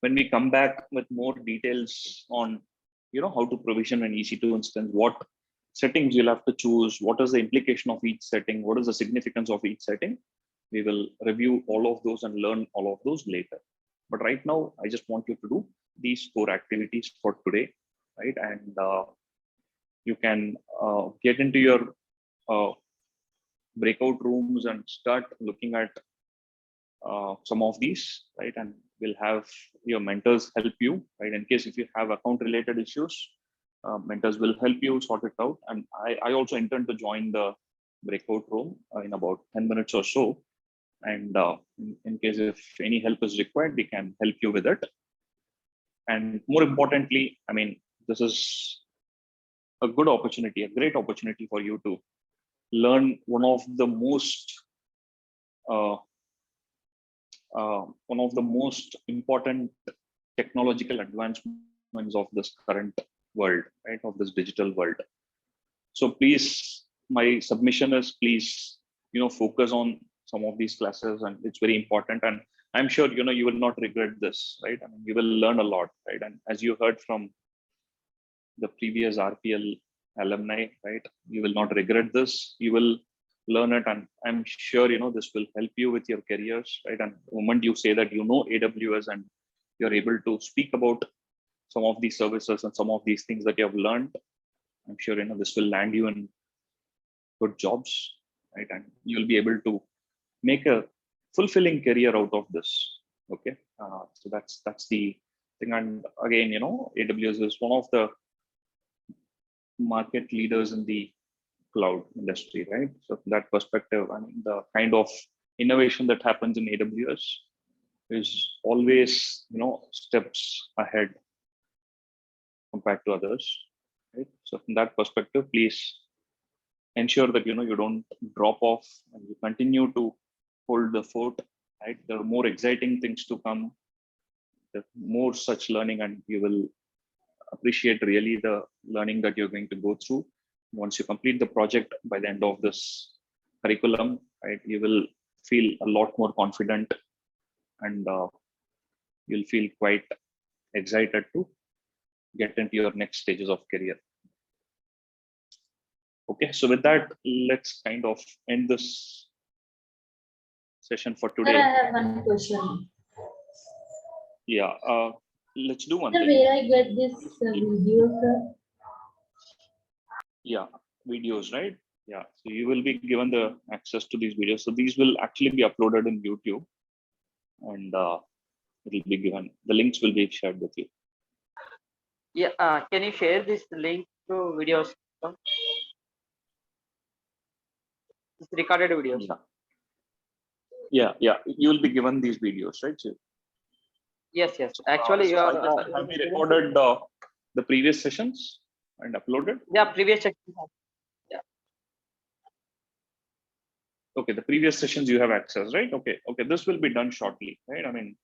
when we come back with more details on, how to provision an EC2 instance, what settings you'll have to choose, what is the implication of each setting, what is the significance of each setting, we will review all of those and learn all of those later. But right now, I just want you to do these 4 activities for today, right? And you can get into your breakout rooms and start looking at some of these, right? And we'll have your mentors help you, right? In case if you have account related issues, mentors will help you sort it out. And I also intend to join the breakout room in about 10 minutes or so. And in case if any help is required, we can help you with it. And more importantly, I mean, this is a good opportunity, a great opportunity for you to learn one of the most important technological advancements of this current world, right? Of this digital world. So please, my submission is please, focus on some of these classes, and it's very important. And I'm sure, you will not regret this, right? I mean, you will learn a lot, right? And as you heard from the previous RPL alumni, right? You will not regret this. You will learn it, and I'm sure, this will help you with your careers, right? And the moment you say that AWS and you're able to speak about some of these services and some of these things that you have learned, I'm sure, this will land you in good jobs, right? And you'll be able to make a fulfilling career out of this. Okay, so that's the thing. And again, AWS is one of the market leaders in the cloud industry, right? So from that perspective, I mean, the kind of innovation that happens in AWS is always, steps ahead compared to others, right? So from that perspective, please ensure that, you don't drop off and you continue to hold the fort, right? There are more exciting things to come. There's more such learning, and you will appreciate really the learning that you're going to go through. Once you complete the project by the end of this curriculum, right, you will feel a lot more confident, and you'll feel quite excited to get into your next stages of career. Okay, so with that, let's kind of end this session for today. Sir, I have one question. Yeah, let's do one Sir, thing. where I get this video, sir? Yeah, videos, right? Yeah, so you will be given the access to these videos. So these will actually be uploaded in YouTube, and it will be given. The links will be shared with you. Yeah, can you share this link to videos? It's recorded videos. Yeah, you will be given these videos, right? So Yes, yes. Actually, you are. Have we recorded the previous sessions and uploaded? Yeah, previous section. Yeah. Okay, the previous sessions you have access, right? Okay, okay. This will be done shortly, right? I mean,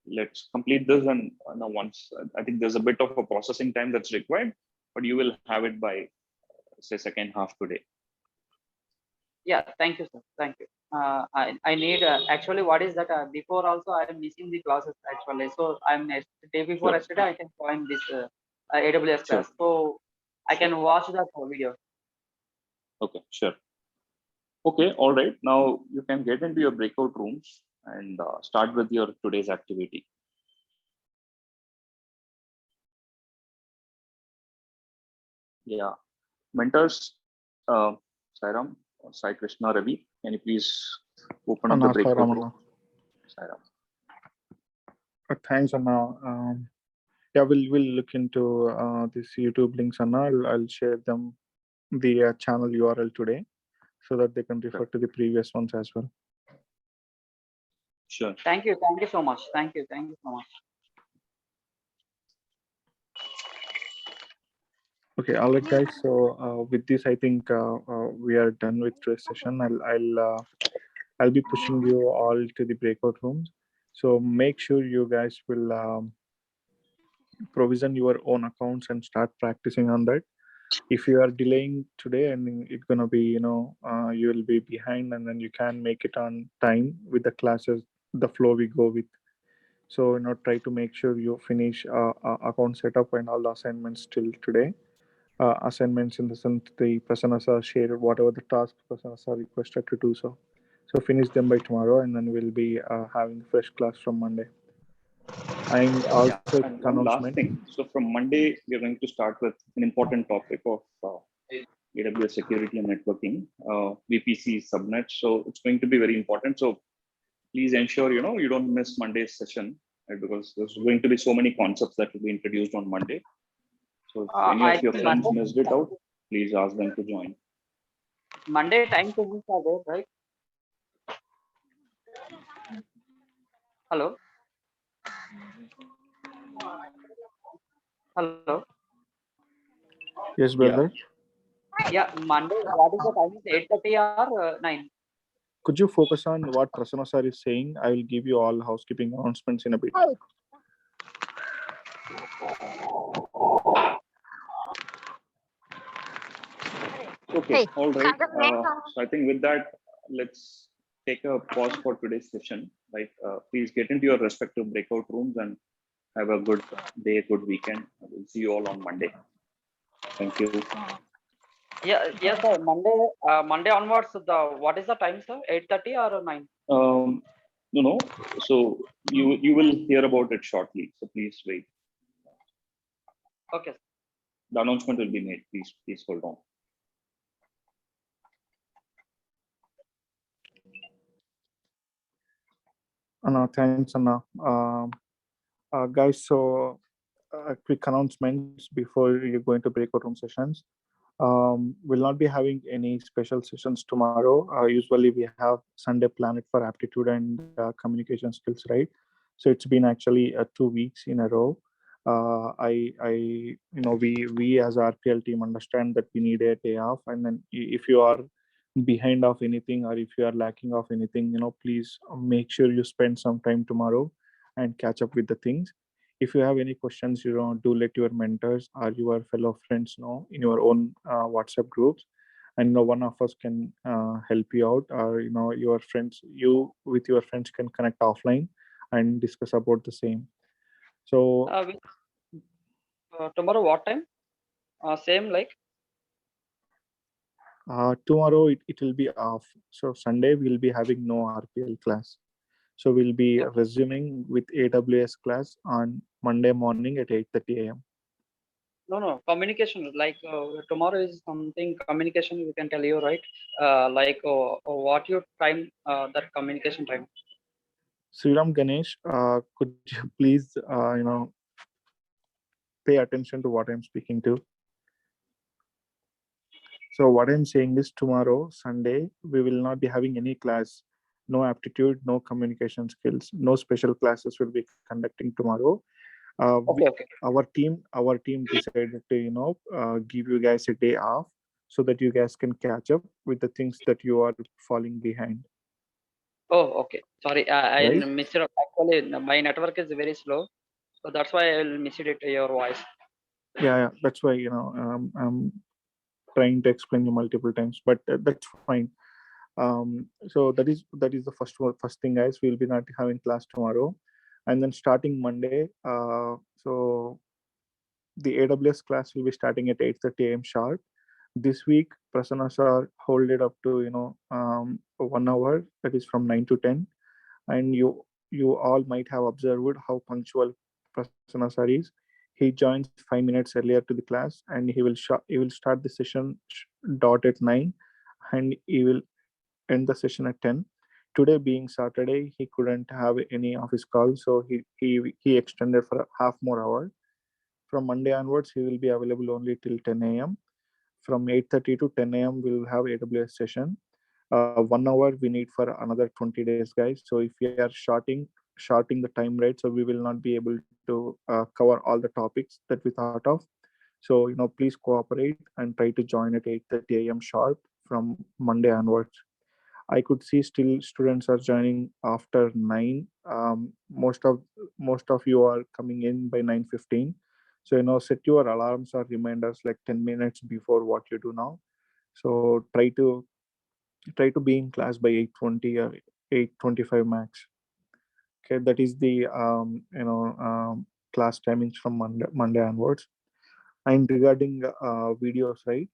let's complete this, and now once I think there's a bit of a processing time that's required, but you will have it by say second half today. Yeah. Thank you, sir. Thank you. I need actually what is that before also I am missing the classes actually, so I'm day before Sure. yesterday I can join this AWS Sure. class, so I can watch that video. Okay, sure. Okay, all right. Now you can get into your breakout rooms and start with your today's activity. Yeah, mentors, Sairam, Sai Krishna, Ravi, can you please open up the breakout room? Sairam. Thanks, Anna. Yeah, we'll look into this YouTube links, Anna. I'll share them the channel URL today, so that they can refer to the previous ones as well. Sure. Thank you so much. Thank you so much. Okay, all right, guys. So with this, I think we are done with today's session. I'll be pushing you all to the breakout rooms. So make sure you guys will provision your own accounts and start practicing on that. If you are delaying today, and it's gonna be, you will be behind, and then you can make it on time with the classes, the flow we go with. So try to make sure you finish account setup and all the assignments till today. Assignments in the sense the personas are shared, whatever the tasks personas are requested to do so. So finish them by tomorrow, and then we'll be having fresh class from Monday. And also and one last thing. So from Monday, we're going to start with an important topic of AWS security and networking, VPC subnets. So it's going to be very important. So please ensure you don't miss Monday's session, right? Because there's going to be so many concepts that will be introduced on Monday. So if any of your friends missed it out, please ask them to join. Monday time tables are there, right? Hello. Hello. Yes, brother. Yeah, Monday. What is the time? 8:30 or 9? Could you focus on what Prasanna sir is saying? I will give you all housekeeping announcements in a bit. Okay, all right. So I think with that, let's take a pause for today's session. Right, please get into your respective breakout rooms and have a good day, good weekend. We'll see you all on Monday. Thank you. Yeah, yes, sir. Monday onwards. What is the time, sir? 8:30 or 9? No. So you will hear about it shortly. So please wait. Okay. The announcement will be made. Please hold on. Anna, thanks, Anna. Guys, so quick announcements before you go into breakout room sessions. We'll not be having any special sessions tomorrow. Usually we have Sunday planned for aptitude and communication skills, right? So it's been actually 2 weeks in a row. We as RPL team understand that we need a day off, and then if you are behind of anything, or if you are lacking of anything, please make sure you spend some time tomorrow and catch up with the things. If you have any questions, do let your mentors or your fellow friends know in your own WhatsApp groups, and one of us can help you out, or you with your friends can connect offline and discuss about the same. So tomorrow what time? Same like? Tomorrow it will be off. So Sunday we'll be having no RPL class. So we'll be resuming with AWS class on Monday morning at 8:30 a.m. No, communication. Like tomorrow is something communication. You can tell you, right? What your time? That communication time. Sriram Ganesh, could you please pay attention to what I'm speaking to? So what I'm saying is tomorrow, Sunday, we will not be having any class. no aptitude, no communication skills, no special classes will be conducting tomorrow. Okay, okay. Our team decided to give you guys a day off so that you guys can catch up with the things that you are falling behind. Oh, okay. Sorry, I Right? missed it. Actually, my network is very slow, so that's why I will miss it your voice. Yeah, that's why I'm trying to explain you multiple times, but that's fine. So that is the first thing, guys. We'll be not having class tomorrow, and then starting Monday. So the AWS class will be starting at 8:30 a.m. sharp. This week, Prasannas are hold it up to 1 hour. That is from 9 to 10, and you all might have observed how punctual Prasanna sir is. He joins 5 minutes earlier to the class, and he will start the session dot at 9, and he will end the session at 10. Today being Saturday, he couldn't have any of his calls, so he extended for a half more hour. From Monday onwards, he will be available only till 10 a.m. From 8:30 to 10 a.m., we'll have AWS session. 1 hour we need for another 20 days, guys. So if we are shorting the time, right, so we will not be able to cover all the topics that we thought of. So please cooperate and try to join at 8:30 a.m. sharp from Monday onwards. I could see still students are joining after 9. Most of you are coming in by 9:15. So set your alarms or reminders like 10 minutes before what you do now. So try to be in class by 8:20 or 8:25 max. Okay, that is the class timings from Monday onwards. And regarding videos, right?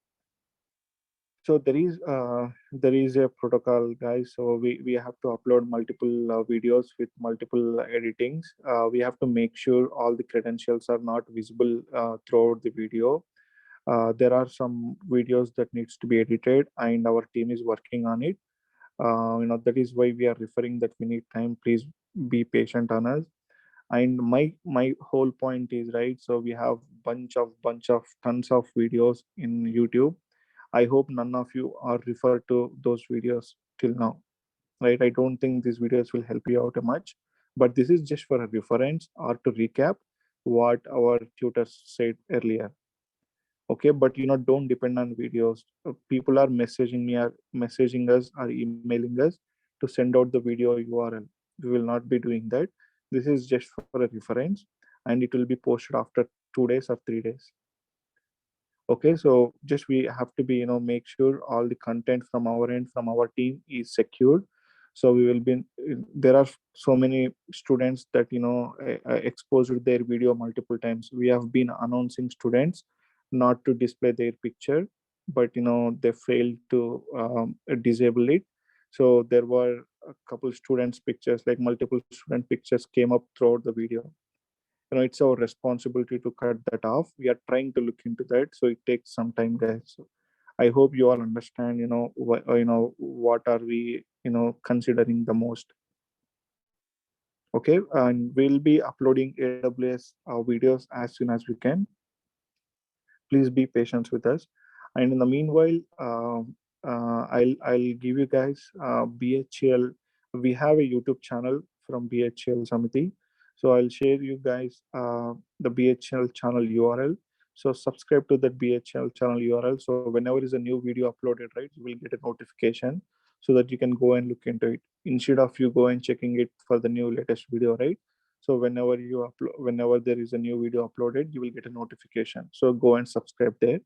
So there is a protocol, guys. So we have to upload multiple videos with multiple editings. We have to make sure all the credentials are not visible throughout the video. There are some videos that needs to be edited, and our team is working on it. That is why we are referring that we need time. Please be patient on us. And my whole point is, right, so we have bunch of tons of videos in YouTube. I hope none of you are referred to those videos till now, right? I don't think these videos will help you out much, but this is just for a reference or to recap what our tutors said earlier. Okay, but don't depend on videos. People are messaging me or messaging us or emailing us to send out the video URL. We will not be doing that. This is just for a reference, and it will be posted after 2 days or 3 days. Okay, so just we have to be make sure all the content from our end, from our team, is secured. So we will be there are so many students that exposed their video multiple times. We have been announcing students not to display their picture, but they failed to disable it. So there were a couple students pictures, like multiple student pictures came up throughout the video. It's our responsibility to cut that off. We are trying to look into that, so it takes some time, guys. So I hope you all understand what are we considering the most. Okay, and we'll be uploading AWS videos as soon as we can. Please be patient with us. And in the meanwhile, I'll give you guys BHL. We have a YouTube channel from BHL Samiti. So I'll share you guys the BHL channel URL. So subscribe to that BHL channel URL. So whenever is a new video uploaded, right, you will get a notification so that you can go and look into it instead of you go and checking it for the new latest video, right? So whenever there is a new video uploaded, you will get a notification. So go and subscribe there.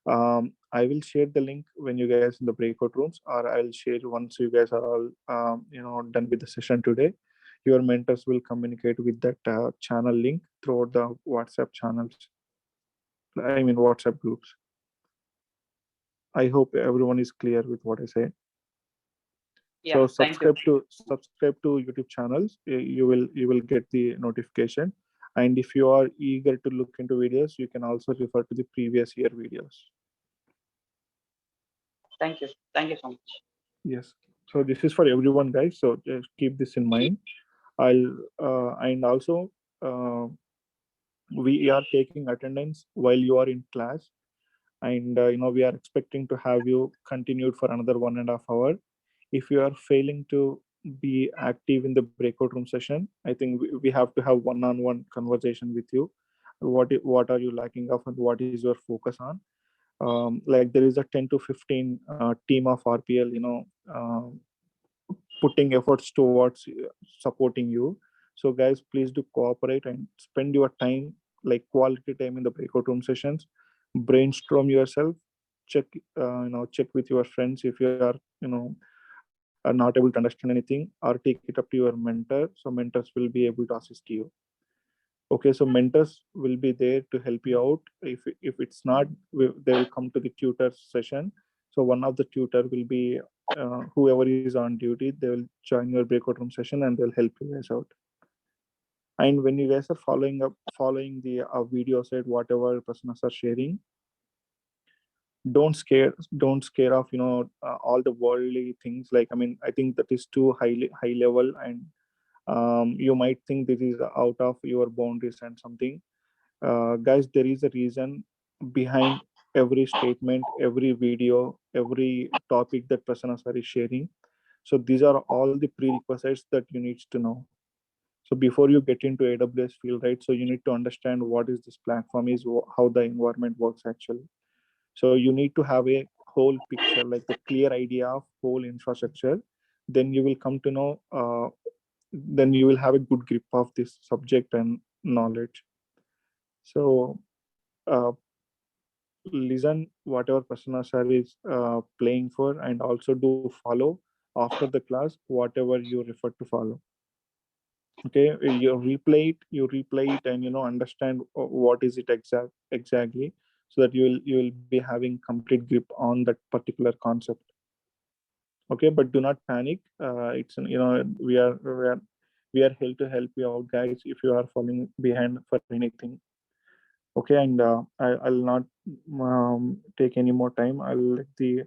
I will share the link when you guys in the breakout rooms, or I'll share once you guys are all done with the session today. Your mentors will communicate with that channel link throughout the WhatsApp channels. I mean WhatsApp groups. I hope everyone is clear with what I say. Yeah, so thank you. subscribe to YouTube channels. You will get the notification. And if you are eager to look into videos, you can also refer to the previous year videos. Thank you so much. Yes, so this is for everyone, guys, so just keep this in mind. And also we are taking attendance while you are in class, and we are expecting to have you continued for another 1.5 hours. If you are failing to be active in the breakout room session. I think we have to have one-on-one conversation with you. What are you lacking of and what is your focus on? Like there is a 10 to 15 team of RPL, putting efforts towards supporting you. So guys, please do cooperate and spend your time, like quality time in the breakout room sessions. Brainstorm yourself, check check with your friends if you are not able to understand anything, or take it up to your mentor, so mentors will be able to assist you. Okay, so mentors will be there to help you out. If it's not, they will come to the tutor session. So one of the tutor will be whoever is on duty. They will join your breakout room session and they'll help you guys out. And when you guys are following the video set, whatever personas are sharing, don't scare off all the worldly things. Like, I mean, I think that is too high level, and you might think this is out of your boundaries and something. Guys, there is a reason behind every statement, every video, every topic that personas are sharing. So these are all the prerequisites that you need to know. So before you get into AWS field, right? So you need to understand what is this platform is, how the environment works actually. So you need to have a whole picture, like the clear idea of whole infrastructure. Then you will come to know, then you will have a good grip of this subject and knowledge. So listen whatever personas are is playing for, and also do follow after the class whatever you refer to follow. Okay, you replay it and understand what is it exactly, so that you will be having complete grip on that particular concept. Okay, but do not panic. It's we are here to help you out, guys, if you are falling behind for anything. Okay, and I'll not take any more time. I'll let the